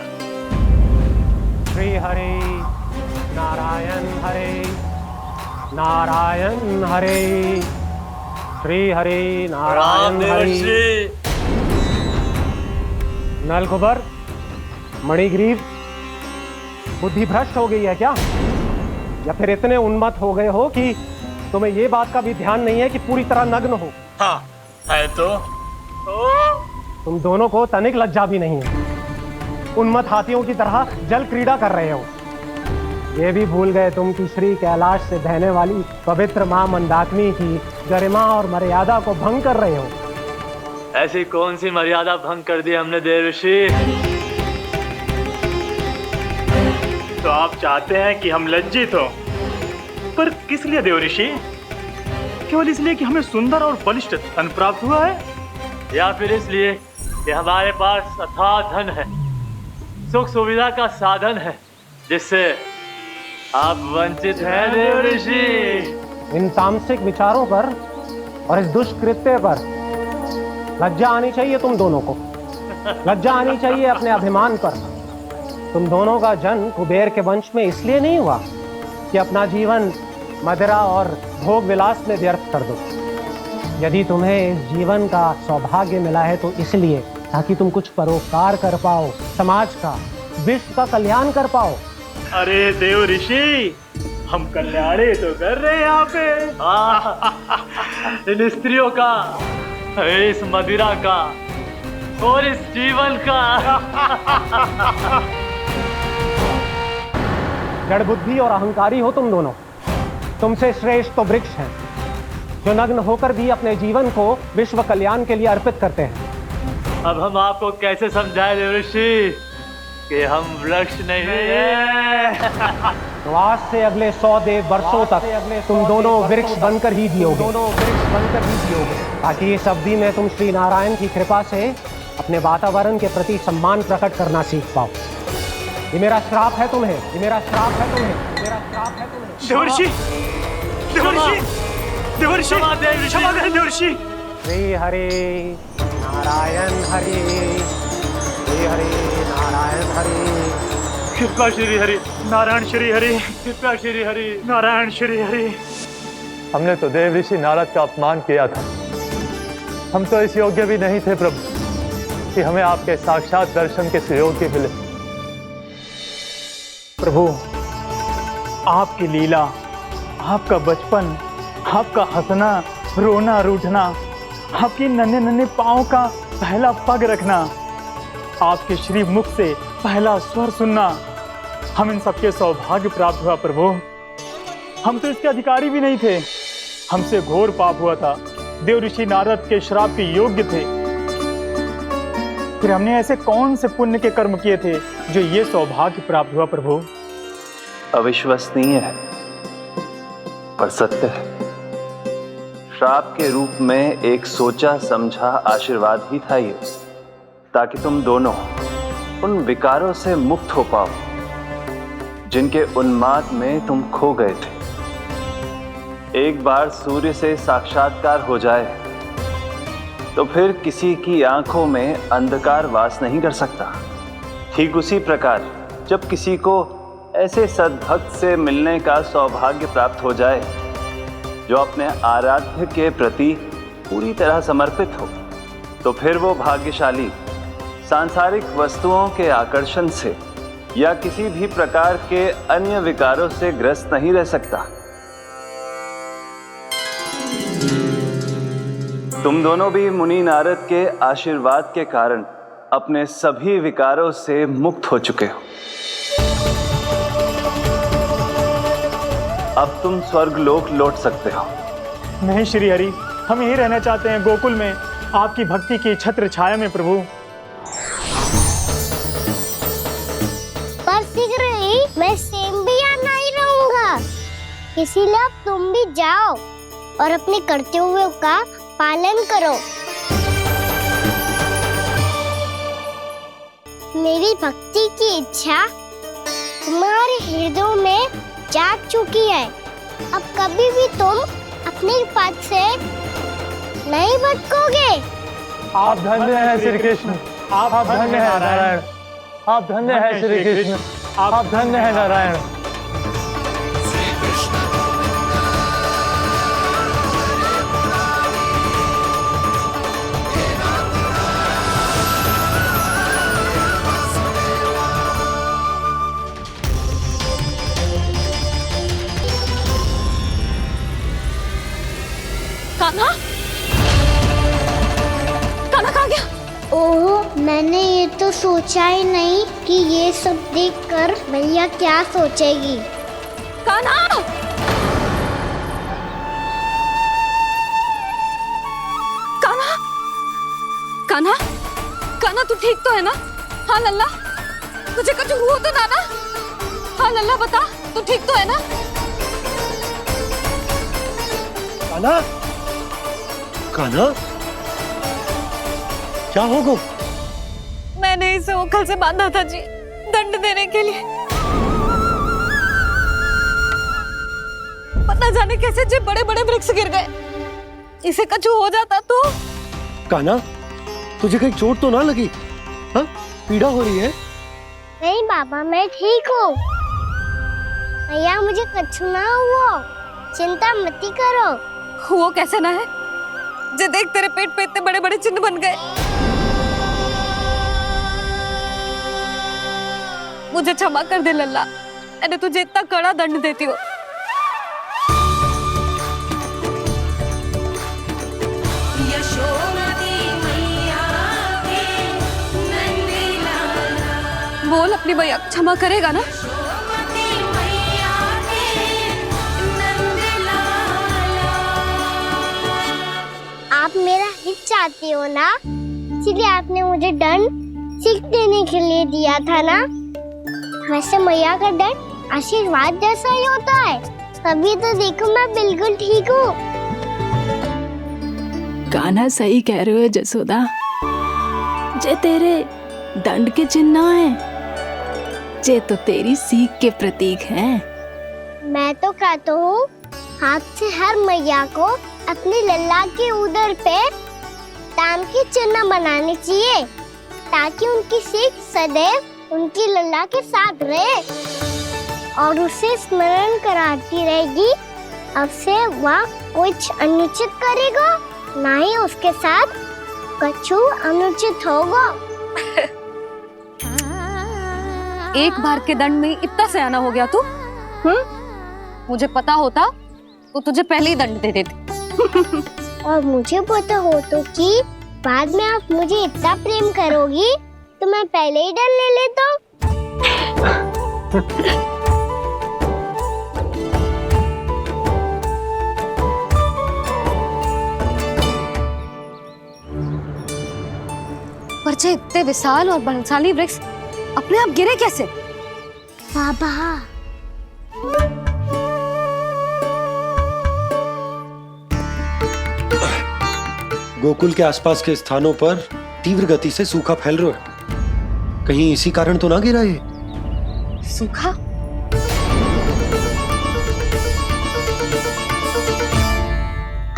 श्री हरि नारायण हरि, नारायण हरि, श्री हरि नारायण हरि। नलकुबर, मणिग्रीव, बुद्धि भ्रष्ट हो गई है क्या? या फिर इतने उन्मत्त हो गए हो कि तुम्हें ये बात का भी ध्यान नहीं है कि पूरी तरह नग्न हो? हाँ है तो। तुम दोनों को तनिक लज्जा भी नहीं है। उन्मत्त हाथियों की तरह जल क्रीड़ा कर रहे हो। ये भी भूल गए तुम कि श्री कैलाश से बहने वाली पवित्र मां मंदाकिनी की गरिमा और मर्यादा को भंग कर रहे हो। ऐसी कौन सी मर्यादा भंग कर दी हमने देवर्षि? तो आप चाहते हैं कि हम लज्जित हो, पर किस लिए देवर्षि? केवल इसलिए कि हमें सुंदर और बलिष्ठ धन प्राप्त हुआ है, या फिर इसलिए कि हमारे पास अथाह धन है, सुख सुविधा का साधन है, जिससे आप वंचित हैं देवर्षि? इन तामसिक विचारों पर और इस दुष्कृत्य पर लज्जा आनी चाहिए तुम दोनों को। लज्जा आनी चाहिए अपने अभिमान पर। तुम दोनों का जन्म कुबेर के वंश में इसलिए नहीं हुआ कि अपना जीवन मदिरा और भोग विलास में व्यर्थ कर दो। यदि तुम्हें इस जीवन का सौभाग्य मिला है तो इसलिए ताकि तुम कुछ परोपकार कर पाओ, समाज का, विश्व का कल्याण कर पाओ। अरे देव ऋषि, हम कल्याणी तो कर रहे हैं यहाँ पे। इन स्त्रियों का, इस मदिरा का और इस जीवन का। जड़ बुद्धि और अहंकारी हो तुम दोनों। तुमसे श्रेष्ठ तो वृक्ष हैं, जो नग्न होकर भी अपने जीवन को विश्व कल्याण के लिए अर्पित करते हैं। अब हम आपको कैसे समझाएं देवर्षि कि हम वृक्ष नहीं हैं? तो आज से अगले 100 वर्षों तक तुम दोनों वृक्ष बनकर ही जियोगे, ताकि इस अवधि में तुम श्री नारायण की कृपा से अपने वातावरण के प्रति सम्मान प्रकट करना सीख पाओ। ये मेरा श्राप है तुम्हें, ये मेरा श्राप है तुम्हें, ये मेरा श्राप है तुम्हें। देवर्षि, देवर्षि, देवर्षि क्षमा दे देवर्षि। श्री हरि नारायण हरि, श्री हरि नारायण हरि, कृपा श्री हरि नारायण श्री हरि, कृपा श्री हरि नारायण श्री हरि। हमने तो देव ऋषि नारद का अपमान किया था। हम तो इस योग्य भी नहीं थे प्रभु कि हमें आपके साक्षात दर्शन के सुयोग्य मिले। प्रभु, आपकी लीला, आपका बचपन, आपका हंसना, रोना, रूठना, आपकी नन्हे नन्हे पाँव का पहला पग रखना, आपके श्री मुख से पहला स्वर सुनना, हम इन सबके सौभाग्य प्राप्त हुआ प्रभु। हम तो इसके अधिकारी भी नहीं थे। हमसे घोर पाप हुआ था, देव ऋषि नारद के श्राप के योग्य थे। फिर हमने ऐसे कौन से पुण्य के कर्म किए थे जो ये सौभाग्य प्राप्त हुआ प्रभु? अविश्वसनीय है पर सत्य है। श्राप के रूप में एक सोचा समझा आशीर्वाद ही था ये, ताकि तुम दोनों उन विकारों से मुक्त हो पाओ जिनके उन्माद में तुम खो गए थे। एक बार सूर्य से साक्षात्कार हो जाए तो फिर किसी की आंखों में अंधकार वास नहीं कर सकता। ठीक उसी प्रकार जब किसी को ऐसे सद्भक्त से मिलने का सौभाग्य प्राप्त हो जाए जो अपने आराध्य के प्रति पूरी तरह समर्पित हो, तो फिर वो भाग्यशाली सांसारिक वस्तुओं के आकर्षण से या किसी भी प्रकार के अन्य विकारों से ग्रस्त नहीं रह सकता। तुम दोनों भी मुनि नारद के आशीर्वाद के कारण अपने सभी विकारों से मुक्त हो चुके हो। अब तुम स्वर्गलोक लौट सकते हो। नहीं श्री हरि, हम यहीं रहना चाहते हैं, गोकुल में, आपकी भक्ति की छत्र छाया में प्रभु। पर शीघ्र ही मैं सेम्बिया नहीं रहूंगा, इसीलिए अब तुम भी जाओ और अपने कर्तव्यों का पालन करो। मेरी भक्ति की इच्छा तुम्हारे हृदय में जाग चुकी है। अब कभी भी तुम अपने पद से नहीं भटकोगे। आप धन्य हैं श्री कृष्ण, आप धन्य हैं नारायण, आप धन्य हैं श्री कृष्ण, आप धन्य हैं नारायण। कान्हा, कान्हा कहाँ गया? ओह, मैंने ये तो सोचा ही नहीं कि ये सब देखकर भैया क्या सोचेगी। कान्हा! कान्हा! कान्हा! कान्हा तू ठीक तो है ना? हाँ लल्ला, तुझे कुछ हुआ तो ना? हाँ लल्ला बता, तू ठीक तो है ना? कान्हा, कान्हा, क्या होगा? मैंने इसे ओखल से बांधा था जी, दंड देने के लिए। पता जाने कैसे जो बड़े बड़े वृक्ष गिर गए। इसे कुछ हो जाता तो? कान्हा, तुझे कहीं चोट तो ना लगी? हाँ, पीड़ा हो रही है? नहीं बाबा, मैं ठीक हूँ। भैया मुझे कुछ ना हुआ, चिंता मत करो। वो कैसे ना है? जे देख तेरे पेट पे इतने बड़े बड़े चिन्ह बन गए। मुझे क्षमा कर दे लल्ला, मैंने तुझे इतना कड़ा दंड देती हूँ। बोल अपनी भैया क्षमा करेगा ना? आप मेरा हित चाहते हो ना, इसलिए आपने मुझे दंड सीख देने के लिए दिया था ना। वैसे मैया का दंड आशीर्वाद जैसा ही होता है, तभी तो देखो मैं बिल्कुल ठीक हूँ। कान्हा सही कह रहे हो जसोदा, जे तेरे दंड के चिन्ह ना है, जे तो तेरी सीख के प्रतीक हैं। मैं तो कहता हूँ हाथ से हर मैया को अपनी लल्ला के उदर पे ताम की चिन्ह बनानी चाहिए, ताकि उनकी सीख सदैव उनकी लल्ला के साथ रहे और उसे स्मरण कराती रहेगी। अब से वह कुछ अनुचित करेगा, ना ही उसके साथ कछु अनुचित होगा। एक बार के दंड में इतना सयाना हो गया तू? मुझे पता होता तो तुझे पहले ही दंड दे देती। और मुझे पता हो तो कि बाद में आप मुझे इतना प्रेम करोगी तो मैं पहले ही दंड ले लेता हूँ। पर जे इतने विशाल और बलशाली वृक्ष अपने आप गिरे कैसे? बाबा, गोकुल के आसपास के स्थानों पर तीव्र गति से सूखा फैल रहा है। कहीं इसी कारण तो ना गिरा ये? सूखा?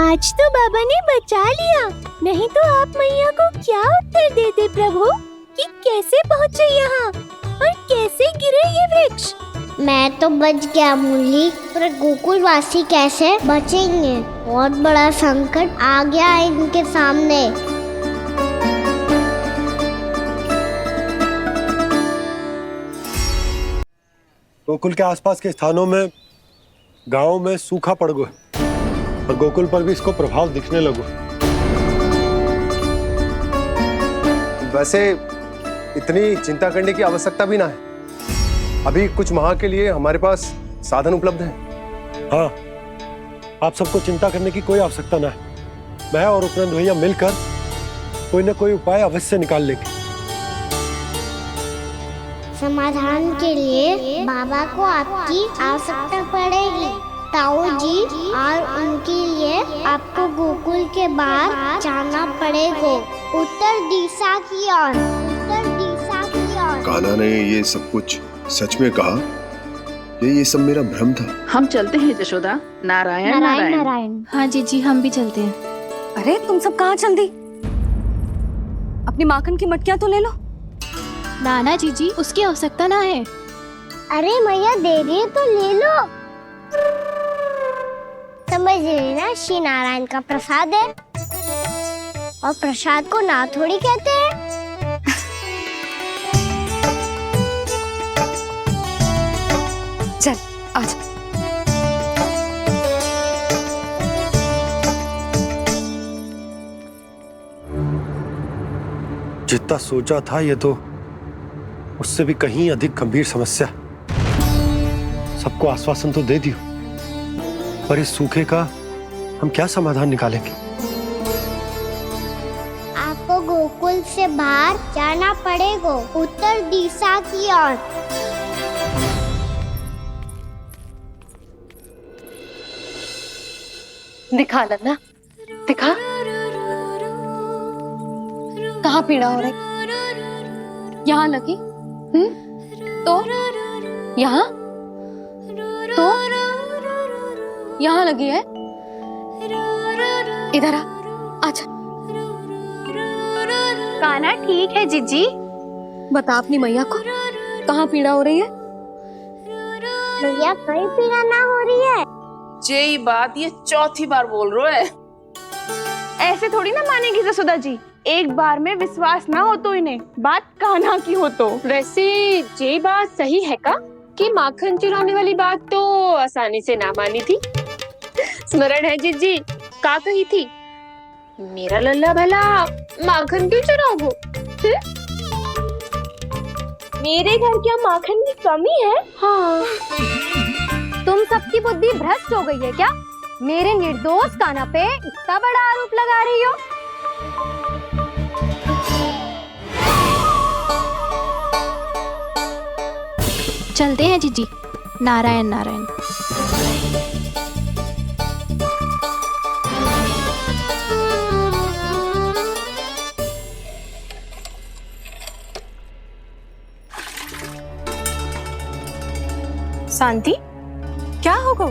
आज तो बाबा ने बचा लिया, नहीं तो आप मैया को क्या उत्तर देते प्रभु कि कैसे पहुँचे यहाँ और कैसे गिरे ये वृक्ष? मैं तो बच गया मुरली, पर गोकुल वासी कैसे बचेंगे? बहुत बड़ा संकट आ गया है इनके सामने। गोकुल के आसपास के स्थानों में, गांवों में सूखा पड़ गया और गोकुल पर भी इसको प्रभाव दिखने लगा। वैसे इतनी चिंता करने की आवश्यकता भी ना है। अभी कुछ माह के लिए हमारे पास साधन उपलब्ध है। हाँ, आप सबको चिंता करने की कोई आवश्यकता ना है। मैं और उपनंद भैया मिलकर कोई ना कोई उपाय अवश्य निकाल लेंगे। समाधान के लिए बाबा को आपकी आवश्यकता पड़ेगी। ताऊ जी और उनके लिए आपको गोकुल के बाहर जाना पड़ेगा, उत्तर दिशा की ओर। उत्तर दिशा की ओर। कान्हा ने ये सब कुछ सच में कहा? ये सब मेरा भ्रम था? हम चलते हैं जशोदा। नारायण नारायण नारायण। हाँ जी, हम भी चलते हैं। अरे तुम सब कहाँ चल दी? अपनी माखन की मटकियाँ तो ले लो। नाना जी, उसकी आवश्यकता ना है। अरे मैया दे रही है तो ले लो। समझ लेना, श्री नारायण का प्रसाद है और प्रसाद को ना थोड़ी कहते हैं। चल आजा। जितना सोचा था ये तो उससे भी कहीं अधिक गंभीर समस्या। सबको आश्वासन तो दे दियो, पर इस सूखे का हम क्या समाधान निकालेंगे? आपको गोकुल से बाहर जाना पड़ेगा, उत्तर दिशा की ओर। दिखा लल्ला, दिखा। कहाँ पीड़ा हो रही? यहाँ लगी? तो यहाँ? तो यहाँ लगी है? इधर आ, आजा। कान्हा ठीक है जीजी। बता अपनी मैया को कहाँ पीड़ा हो रही है? मैया कहीं पीड़ा ना हो रही है। ये बात ये चौथी बार बोल रहे है। ऐसे थोड़ी ना मानेगी जसोदा जी। एक बार में विश्वास ना हो तो इन्हें, बात कान्हा की हो तो। वैसे ये बात सही है का कि माखन चुराने वाली बात तो आसानी से ना मानी थी। स्मरण है जीजी का कही थी, मेरा लल्ला भला माखन क्यों चुराओगे? मेरे घर क्या माखन की कमी है? हाँ, तुम सबकी बुद्धि भ्रष्ट हो गई है क्या? मेरे निर्दोष कान्हा पे इतना बड़ा आरोप लगा रही हो? चलते हैं जीजी। नारायण नारायण। शांति, क्या होगा?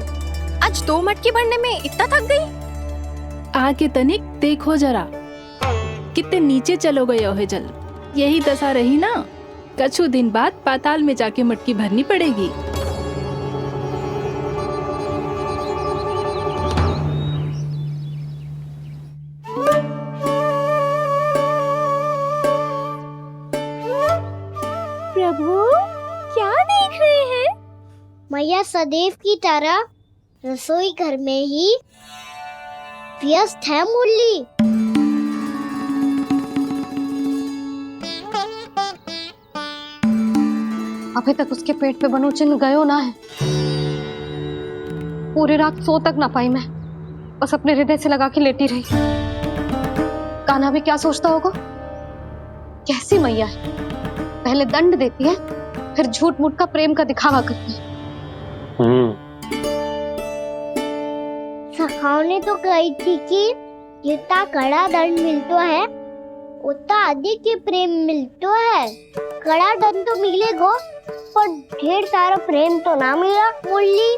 आज आज 2 मटकी भरने में इतना थक गई? आके तनिक देखो जरा, कितने नीचे चलो गए हो जल। यही दशा रही ना, कछु दिन बाद पाताल में जाके मटकी भरनी पड़ेगी। प्रभु क्या देख रहे हैं? मैया सदैव की तरह रसोई घर में ही व्यस्त है मुरली। अभी तक उसके पेट पे बनो चिन्ह गयो ना है। पूरी रात सो तक ना पाई मैं, बस अपने हृदय से लगा के लेटी रही। कान्हा भी क्या सोचता होगा, कैसी मैया है, पहले दंड देती है फिर झूठ मूठ का प्रेम का दिखावा करती है। सखाओ ने तो कही थी कि जितना कड़ा दंड मिलता है उतना अधिक ही प्रेम मिलता है। कड़ा दंड तो मिलेगा पर ढेर सारा प्रेम तो ना मिला मुरली।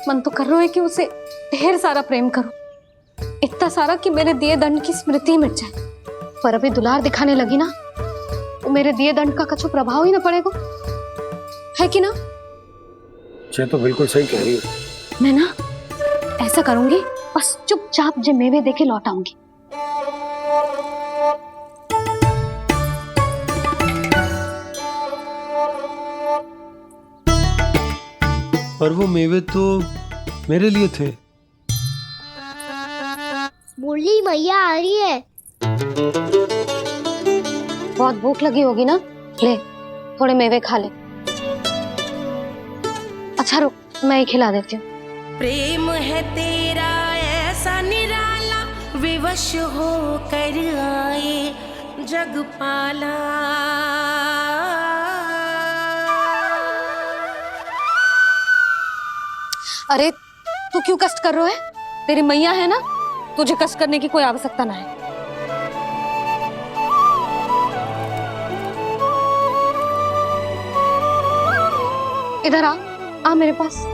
मन तो कर रहा है कि उसे ढेर सारा प्रेम करो, इतना सारा कि मेरे दिए दंड की स्मृति मिट जाए। पर अभी दुलार दिखाने लगी ना, वो मेरे दिए दंड का कछु प्रभाव ही ना पड़ेगा, है कि ना? ये तो बिल्कुल सही कह रही है। मैं ना ऐसा करूंगी, बस चुपचाप जे मेवे देके लौट आऊंगी। पर वो मेवे तो मेरे लिए थे। मुरली मैया आ रही है। बहुत भूख लगी होगी ना, ले थोड़े मेवे खा ले। अच्छा रुक, मैं ही खिला देती हूँ। प्रेम है तेरा ऐसा निराला, विवश हो कर आए जग पाला। अरे तू क्यों कष्ट कर रहा है? तेरी मैया है ना, तुझे कष्ट करने की कोई आवश्यकता ना है। इधर आ मेरे पास।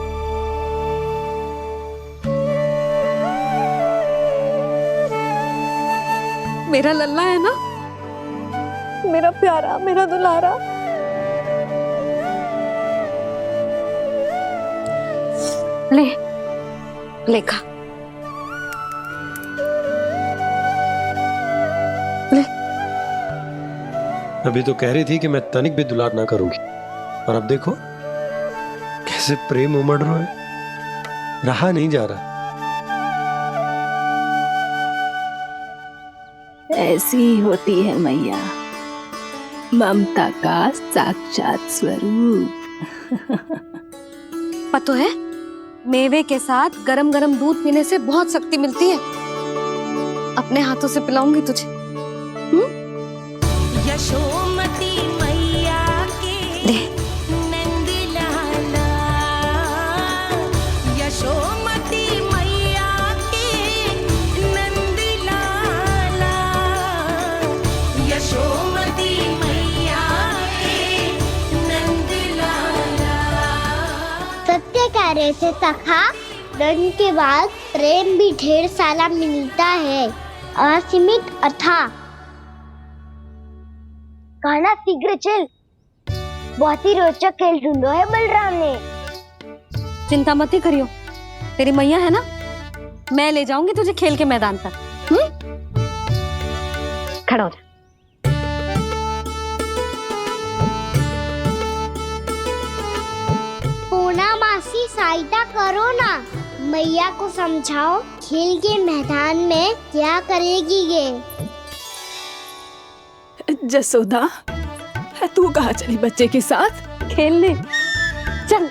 मेरा लल्ला है ना, मेरा प्यारा, मेरा दुलारा। ले खा, ले। अभी तो कह रही थी कि मैं तनिक भी दुलार ना करूंगी, और अब देखो कैसे प्रेम उमड़ रहा है, रहा नहीं जा रहा। ऐसी ही होती है मैया, ममता का साक्षात स्वरूप। पता है, मेवे के साथ गरम गरम दूध पीने से बहुत शक्ति मिलती है। अपने हाथों से पिलाऊंगी तुझे। यशोमती मैया के नंद लाला, यशोमती मैया के नंद लाला, यशोमती मैया के नंद लाला। सत्य कह रहे थे सखा, दंड के बाद प्रेम भी ढेर सारा मिलता है, असीमित अथाह। कान्हा शीघ्र चल, बहुत ही रोचक खेल ढूंढो है बलराम ने। चिंता मत ही करियो, तेरी मैया है ना, मैं ले जाऊंगी तुझे खेल के मैदान तक। खड़ा हो जा। पूना मासी सहायता करो ना, मैया को समझाओ खेल के मैदान में क्या करेगी ये। जसोदा, तू कहाँ चली बच्चे के साथ खेलने? चल।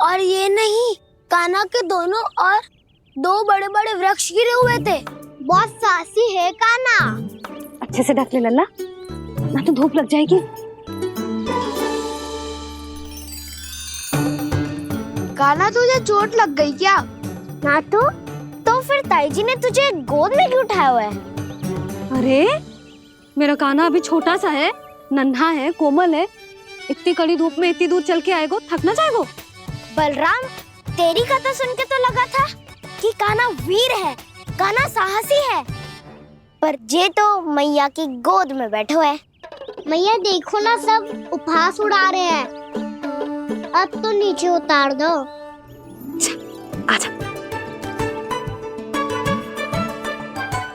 और ये नहीं, कान्हा के दोनों और 2 बड़े बड़े वृक्ष गिरे हुए थे। बहुत साहसी है कान्हा। अच्छे से ढक ले लल्ला, ना तो धूप लग जाएगी। कान्हा तुझे चोट लग गई क्या? ना तो फिर ताई जी ने तुझे गोद में क्यों उठाया हुआ है? अरे मेरा कान्हा अभी छोटा सा है, नन्हा है, कोमल है, इतनी कड़ी धूप में इतनी दूर चल के आएगो, थक ना जाएगो? बलराम, तेरी कथा सुन के तो लगा था कि कान्हा वीर है, कान्हा साहसी है, पर जे तो मैया की गोद में बैठो है। मैया देखो ना, सब उपहास उड़ा रहे हैं। अब तो नीचे उतार दो। आजा।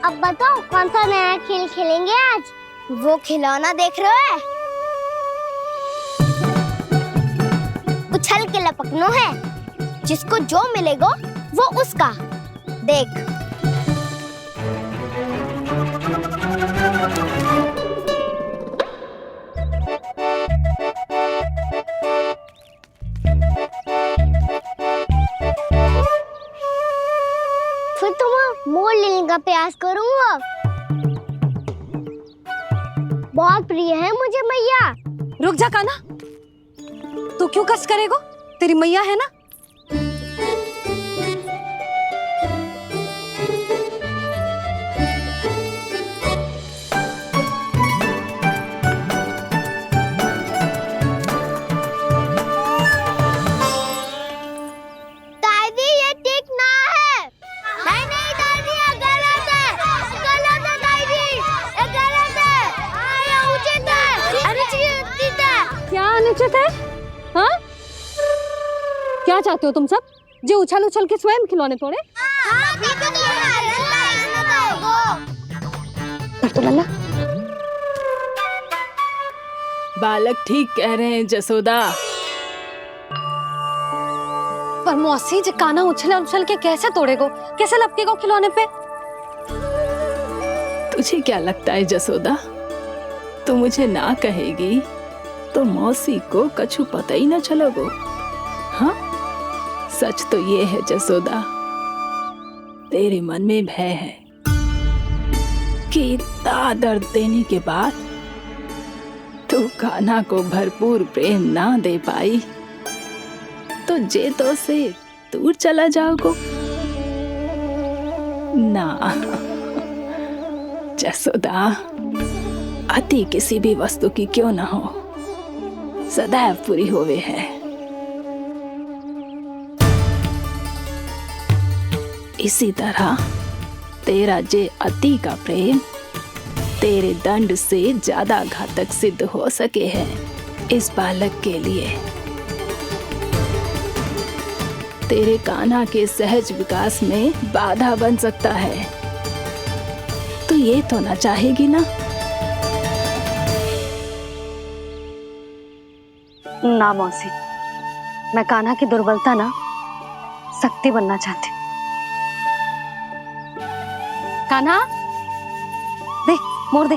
अब बताओ कौन सा नया खेल खेलेंगे आज? वो खिलौना देख रहे हो? उछल के लपकनो है, जिसको जो मिलेगा वो उसका। देख। फिर तुम मोड़ लेने का प्रयास करूंगा। बहुत प्रिय है मुझे मैया। रुक जा कान्हा, तू क्यों कष्ट करेगो? तेरी मैया है ना। दादी ये ठीक ना है। नहीं नहीं दादी, ये गलत है। गलत है दादी, ये गलत है। ये उचित है, अनुचित है। क्या अनुचित है? हाँ? क्या चाहते हो तुम सब? जो उछल उछल के स्वयं खिलौने तोड़े? तो लल्ला, बालक ठीक कह रहे हैं जसोदा। पर मौसी, जो कान्हा उछल उछल के कैसे तोड़ेगो, कैसे लपकेगो खिलौने पे? तुझे क्या लगता है जसोदा, तू मुझे ना कहेगी तो मौसी को कछु पता ही न चलोगो? हाँ, सच तो ये है जसोदा, तेरे मन में भय है कि इतना दर्द देने के बाद तू कान्हा को भरपूर प्रेम ना दे पाई तो जे तो से दूर चला जाओगो ना। जसोदा, अति किसी भी वस्तु की क्यों ना हो, सदैव पूरी होवे है। इसी तरह तेरा जे अति का प्रेम तेरे दंड से ज्यादा घातक सिद्ध हो सके है इस बालक के लिए। तेरे कान्हा के सहज विकास में बाधा बन सकता है। तो ये तो ना चाहेगी ना? ना मौसी, मैं कान्हा की दुर्बलता ना शक्ति बनना चाहती। कान्हा, दे, मोड़ दे।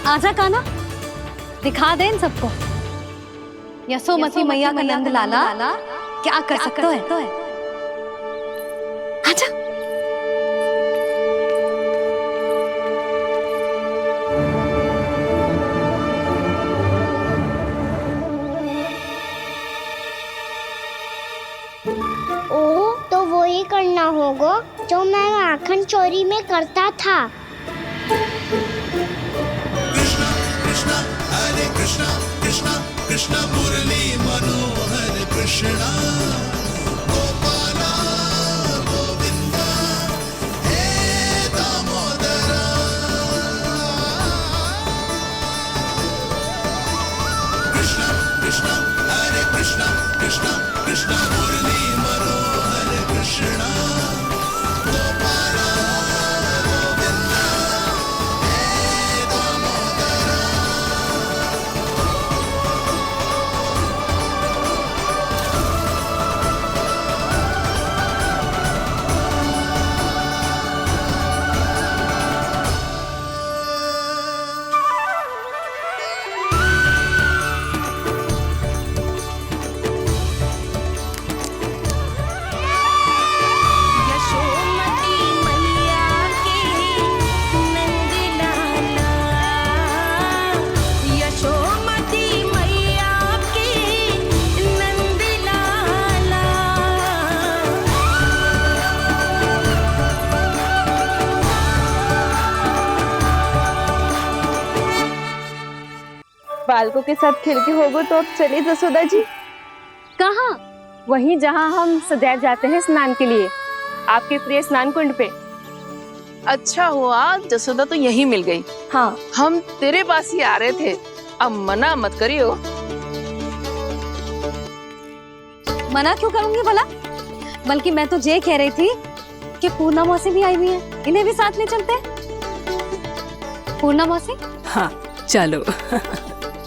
आजा कान्हा, दिखा दे इन सबको यशोमती मैया का नंद लाला क्या कर सकता है। आजा। ओ, तो वो ही करना होगा जो मैं माखन चोरी में करता था। हरे कृष्णा कृष्णा कृष्णा मुरली मनोहर कृष्णा गोपाला गोविंदा हे दामोदरा। कृष्णा कृष्णा हरे कृष्णा कृष्णा कृष्णा मुरली मनोहर कृष्णा गोपाला गोविंदा हे दामोदरा। बालकों के साथ खेल के होगो तो अब चले जसोदा जी। कहाँ? वहीं जहाँ हम सदैव जाते हैं स्नान के लिए, आपके प्रिय स्नान कुंड पे। अच्छा हुआ जसोदा तो यहीं मिल गई। हाँ, हम तेरे पास ही आ रहे थे, अब मना मत करियो। मना क्यों करूंगी भला? बल्कि मैं तो ये कह रही थी कि पूर्णा मौसी भी आई हुई है, इन्हें भी साथ ले चलते। पूर्णा मौसी, हाँ चलो।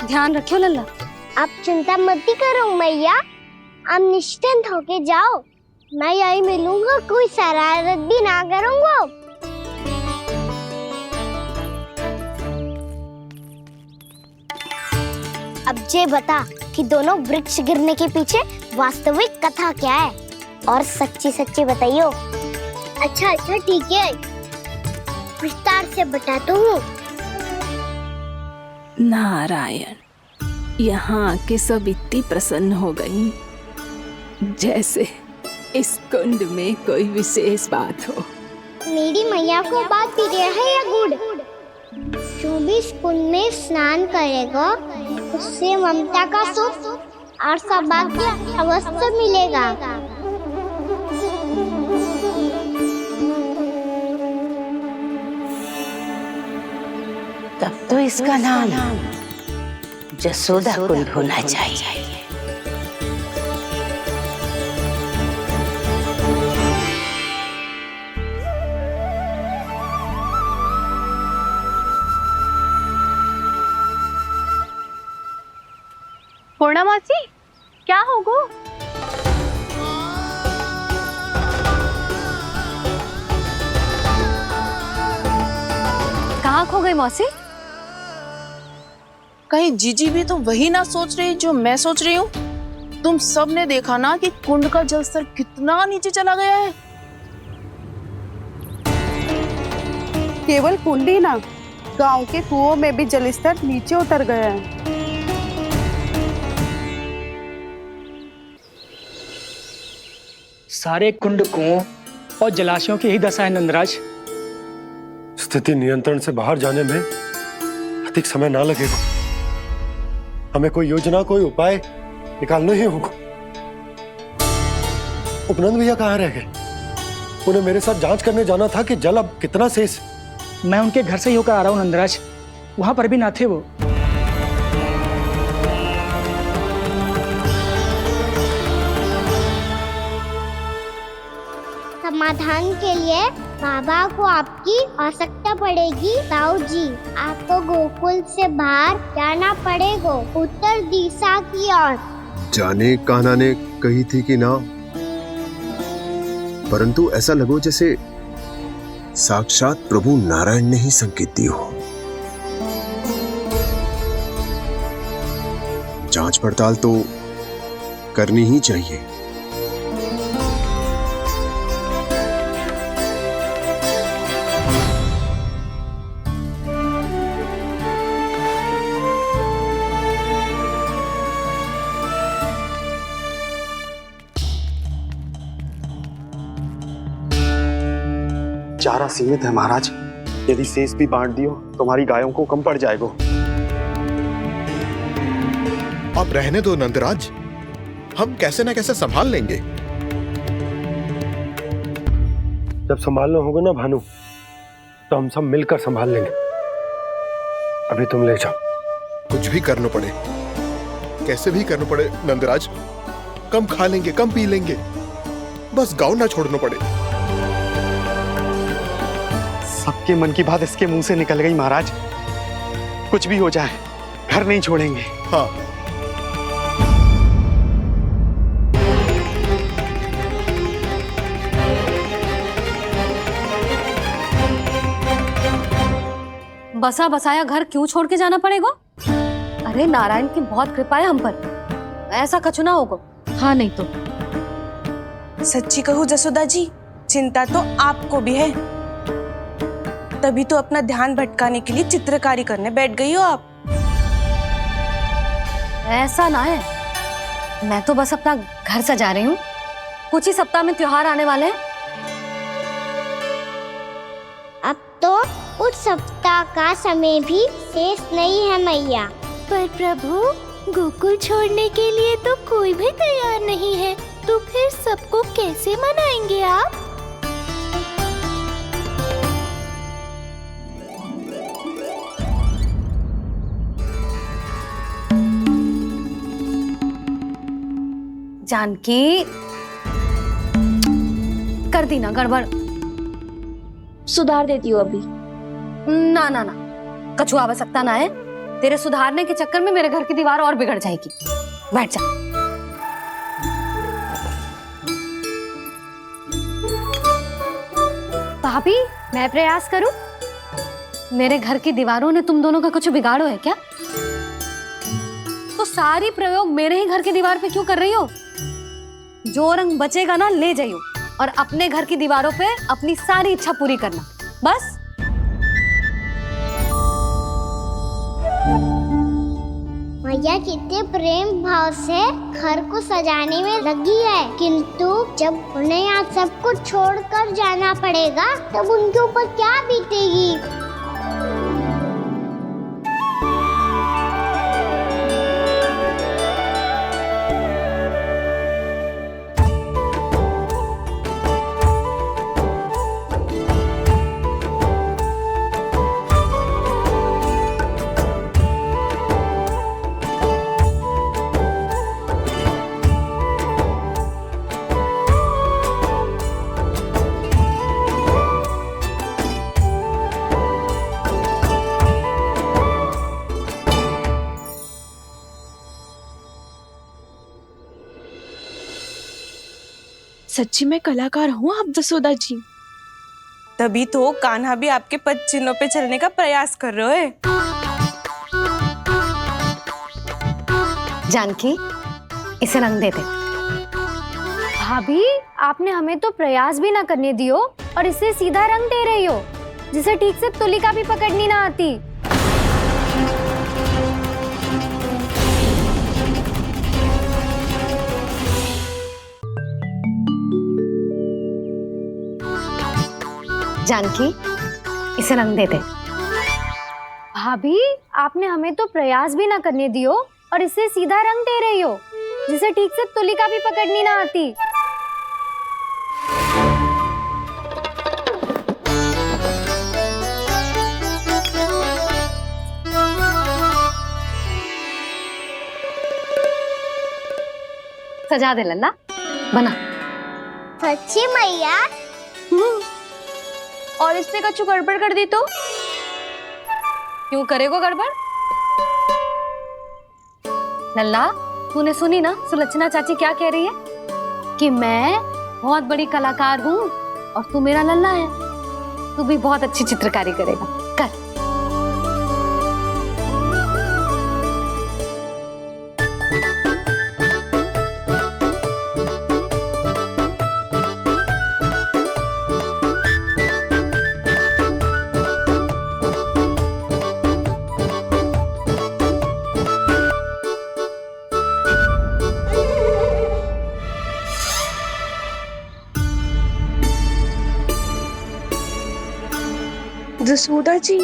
ध्यान रखियो लल्ला। आप चिंता मत करो मैया, आप निश्चिंत होके जाओ, मैं यही मिलूंगा, कोई शरारत भी ना करूंगा। अब ये बता कि दोनों वृक्ष गिरने के पीछे वास्तविक कथा क्या है, और सच्ची सच्ची बताइयो। अच्छा अच्छा ठीक है, विस्तार से बताता हूँ। नारायण, यहाँ के सब इतनी प्रसन्न हो गई जैसे इस कुंड में कोई विशेष बात हो। मेरी मैया को बात प्रिय है या गुड़? जो भी इस कुंड में स्नान करेगा उससे ममता का सुख और सौभाग्य अवश्य मिलेगा। तब तो इसका नाम जसोदा कुंड होना चाहिए। पूर्णा मौसी, क्या होगो? कहाँ खो गई मौसी? कहीं जीजी भी तो वही ना सोच रही जो मैं सोच रही हूँ? तुम सब ने देखा ना कि कुंड का जलस्तर कितना नीचे चला गया है। केवल कुंड ही ना, गांव के कुओं में भी जलस्तर नीचे उतर गया है। सारे कुंड कुओं और जलाशयों की ही दशा है नंदराज। स्थिति नियंत्रण से बाहर जाने में अधिक समय ना लगेगा। हमें कोई योजना, कोई उपाय निकालना ही होगा। उपनंद भैया कहाँ रह गए? उन्हें मेरे साथ जांच करने जाना था कि जल अब कितना शेष। मैं उनके घर से ही होकर आ रहा हूँ नंदराज, वहां पर भी ना थे वो। समाधान के लिए बाबा को आपकी आवश्यकता पड़ेगी। ताऊ जी, आपको गोकुल से बाहर जाना पड़ेगा, उत्तर दिशा की ओर। जाने कान्हा ने कही थी कि ना, परंतु ऐसा लगो जैसे साक्षात प्रभु नारायण ने ही संकेत दी हो। जांच पड़ताल तो करनी ही चाहिए। चारा सीमित है महाराज, यदि शेष भी बांट दियो तो हमारी गायों को कम पड़ जाएगा। अब रहने दो नंदराज, हम कैसे न कैसे संभाल लेंगे। जब संभालना होगा ना भानु, तो हम सब मिलकर संभाल लेंगे। अभी तुम ले जाओ। कुछ भी करना पड़े, कैसे भी करना पड़े नंदराज, कम खा लेंगे, कम पी लेंगे, बस गांव ना छोड़ना पड़े। सबके मन की बात इसके मुंह से निकल गई महाराज। कुछ भी हो जाए, घर नहीं छोड़ेंगे। हाँ, बसा बसाया घर क्यों छोड़ के जाना पड़ेगा? अरे नारायण की बहुत कृपा है हम पर, ऐसा कछु ना होगा। हाँ नहीं तो सच्ची कहूँ जसोदा जी, चिंता तो आपको भी है, तभी तो अपना ध्यान भटकाने के लिए चित्रकारी करने बैठ गई हो आप। ऐसा ना है, मैं तो बस अपना घर सजा रही हूँ। कुछ ही सप्ताह में त्योहार आने वाले हैं। अब तो उस सप्ताह का समय भी शेष नहीं है मैया। पर प्रभु, गोकुल छोड़ने के लिए तो कोई भी तैयार नहीं है, तो फिर सबको कैसे मनाएंगे आप? जानकी, कर दी ना गड़बड़। सुधार देती हूँ अभी। ना ना ना, कछु आवश्यकता ना है। तेरे सुधारने के चक्कर में मेरे घर की दीवार और बिगड़ जाएगी। बैठ जा। भाभी, मैं प्रयास करूं? मेरे घर की दीवारों ने तुम दोनों का कुछ बिगाड़ो है क्या? तो सारी प्रयोग मेरे ही घर की दीवार पे क्यों कर रही हो? जो रंग बचेगा ना ले जाइयो, और अपने घर की दीवारों पे अपनी सारी इच्छा पूरी करना, बस। मैया कितने प्रेम भाव से घर को सजाने में लगी है, किंतु जब उन्हें यहाँ सब कुछ छोड़कर जाना पड़ेगा तब उनके ऊपर क्या बीतेगी? सच्ची में कलाकार हूँ आप जसोदा जी। तभी तो कान्हा भी आपके पद चिन्हों पे चलने का प्रयास कर रहे है। जानकी, इसे रंग दे दे। भाभी, आपने हमें तो प्रयास भी ना करने दियो और इसे सीधा रंग दे रही हो, जिसे ठीक से तुलिका भी पकड़नी ना आती। जानकी, इसे रंग दे दे। भाभी, आपने हमें तो प्रयास भी ना करने दियो और इसे सीधा रंग दे रही हो, जिसे ठीक से तुलिका भी पकड़नी ना आती। सजा दे लल्ला, बना। सच्ची मैया? और इसने कछु गड़बड़ कर दी तो? क्यों करेगो गड़बड़? लल्ला, तूने सुनी ना सुलक्षणा चाची क्या कह रही है? कि मैं बहुत बड़ी कलाकार हूँ और तू मेरा लल्ला है, तू भी बहुत अच्छी चित्रकारी करेगा। कर। जसोदा जी,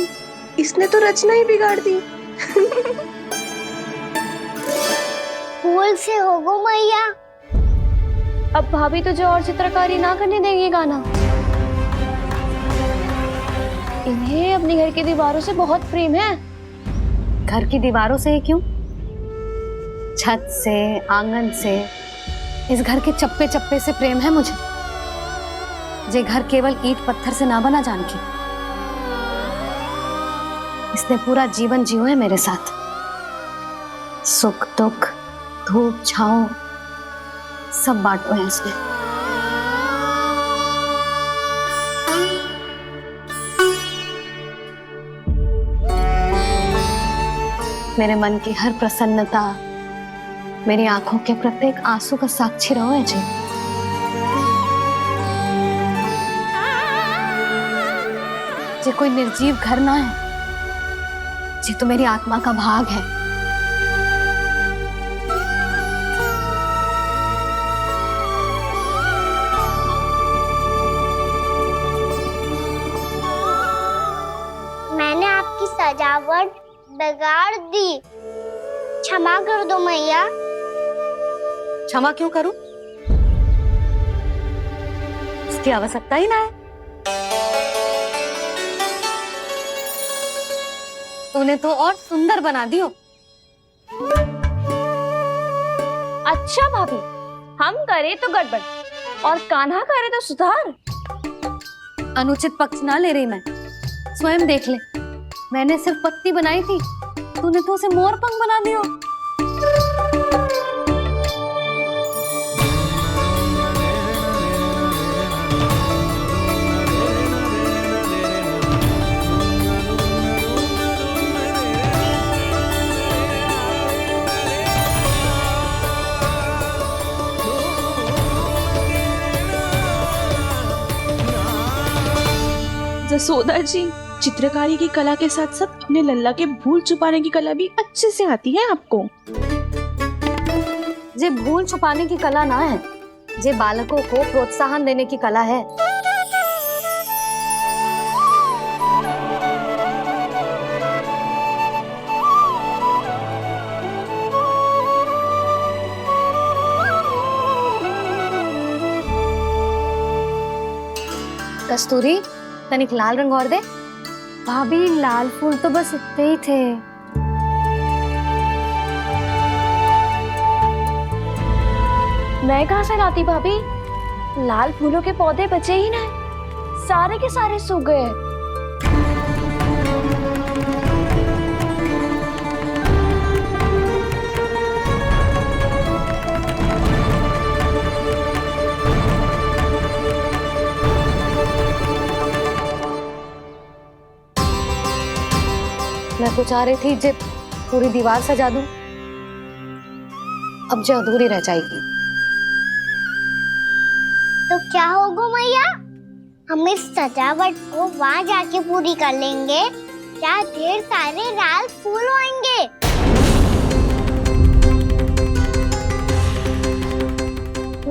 इसने तो रचना ही बिगाड़ दी। भूल से होगो मैया। अब भाभी तुझे और चित्रकारी ना करने देंगी गाना। इन्हें अपने घर की दीवारों से बहुत प्रेम है। घर की दीवारों से ही क्यों? छत से, आंगन से, इस घर के चप्पे चप्पे से प्रेम है मुझे। ये घर केवल ईंट पत्थर से ना बना जानकी, इसने पूरा जीवन जियो है मेरे साथ। सुख दुख, धूप छांव सब बांटो है इसने। मेरे मन की हर प्रसन्नता, मेरी आंखों के प्रत्येक आंसू का साक्षी रहो है जी। ये कोई निर्जीव घर ना है, ये तो मेरी आत्मा का भाग है। मैंने आपकी सजावट बिगाड़ दी। क्षमा कर दो मैया। क्षमा क्यों करूं? इसकी आवश्यकता ही ना है। तूने तो और सुंदर बना दियो। अच्छा भाभी, हम करे तो गड़बड़ और कान्हा करे तो सुधार। अनुचित पक्ष ना ले रही मैं, स्वयं देख ले। मैंने सिर्फ पत्ती बनाई थी, तूने तो उसे मोर पंख बना दियो। जसोदा जी, चित्रकारी की कला के साथ साथ अपने लल्ला के भूल छुपाने की कला भी अच्छे से आती है आपको। जे भूल छुपाने की कला ना है, जे बालकों को प्रोत्साहन देने की कला है। कस्तूरी, तनिक लाल रंग और दे। भाभी, लाल फूल तो बस इतने ही थे। मैं कहाँ से लाती भाभी? लाल फूलों के पौधे बचे ही ना, सारे के सारे सूख गए। मैं तो चाह रही थी जब पूरी दीवार सजा दूं, अब जो अधूरी रह जाएगी। तो क्या होगा मैया? हम इस सजावट को वहाँ जाके पूरी कर लेंगे, जहाँ ढेर सारे लाल फूल होंगे।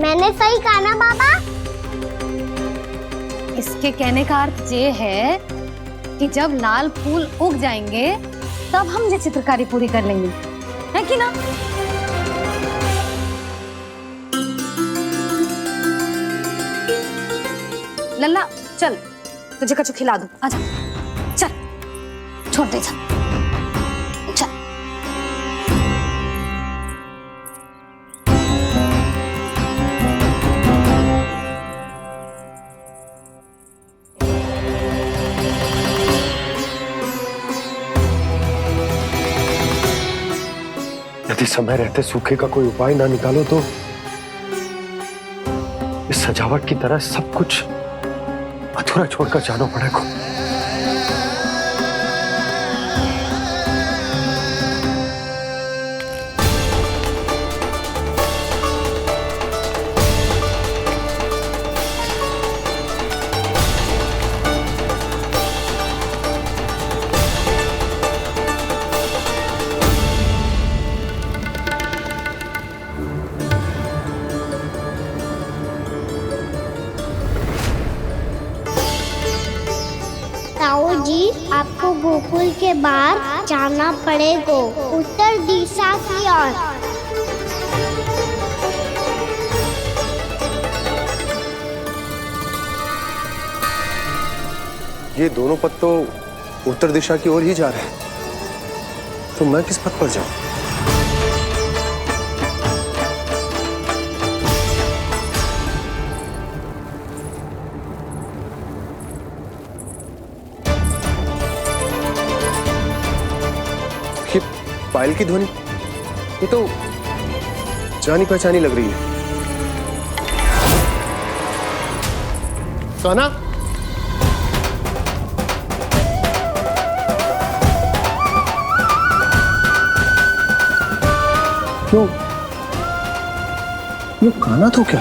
मैंने सही कहा ना बाबा? इसके कहने का अर्थ ये है कि जब लाल फूल उग जाएंगे तब हम ये चित्रकारी पूरी कर लेंगे, है कि ना? लल्ला चल, तुझे कछु खिला दूं, आजा। चल, छोड़ दे, चल चल। यदि समय रहते सूखे का कोई उपाय ना निकालो तो इस सजावट की तरह सब कुछ अधूरा छोड़कर जाना पड़ेगा। ताऊ जी, आपको गोकुल के बाहर जाना पड़ेगा, उत्तर दिशा की ओर। ये दोनों पथ तो उत्तर दिशा की ओर ही जा रहे हैं, तो मैं किस पथ पर जाऊं? ये पायल की ध्वनि, ये तो जानी पहचानी लग रही है। कान्हा, क्यों? ये कान्हा तो क्या?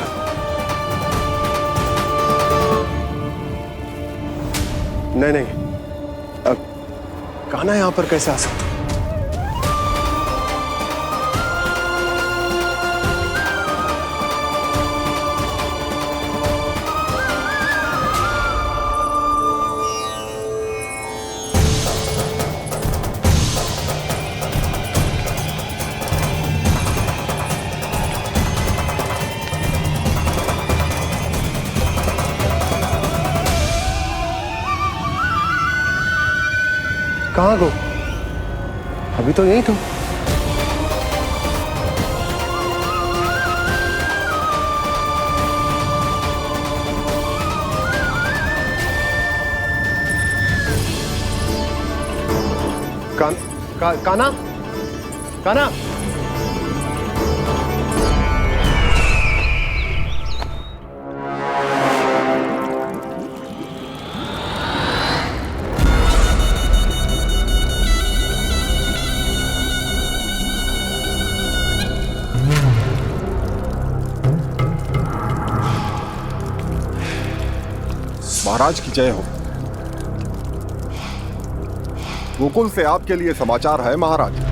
नहीं नहीं, अब कान्हा यहां पर कैसे आ सकता? कहाँ गो? अभी तो यही तो। काना काना महाराज की जय हो। गोकुल से आपके लिए समाचार है महाराज।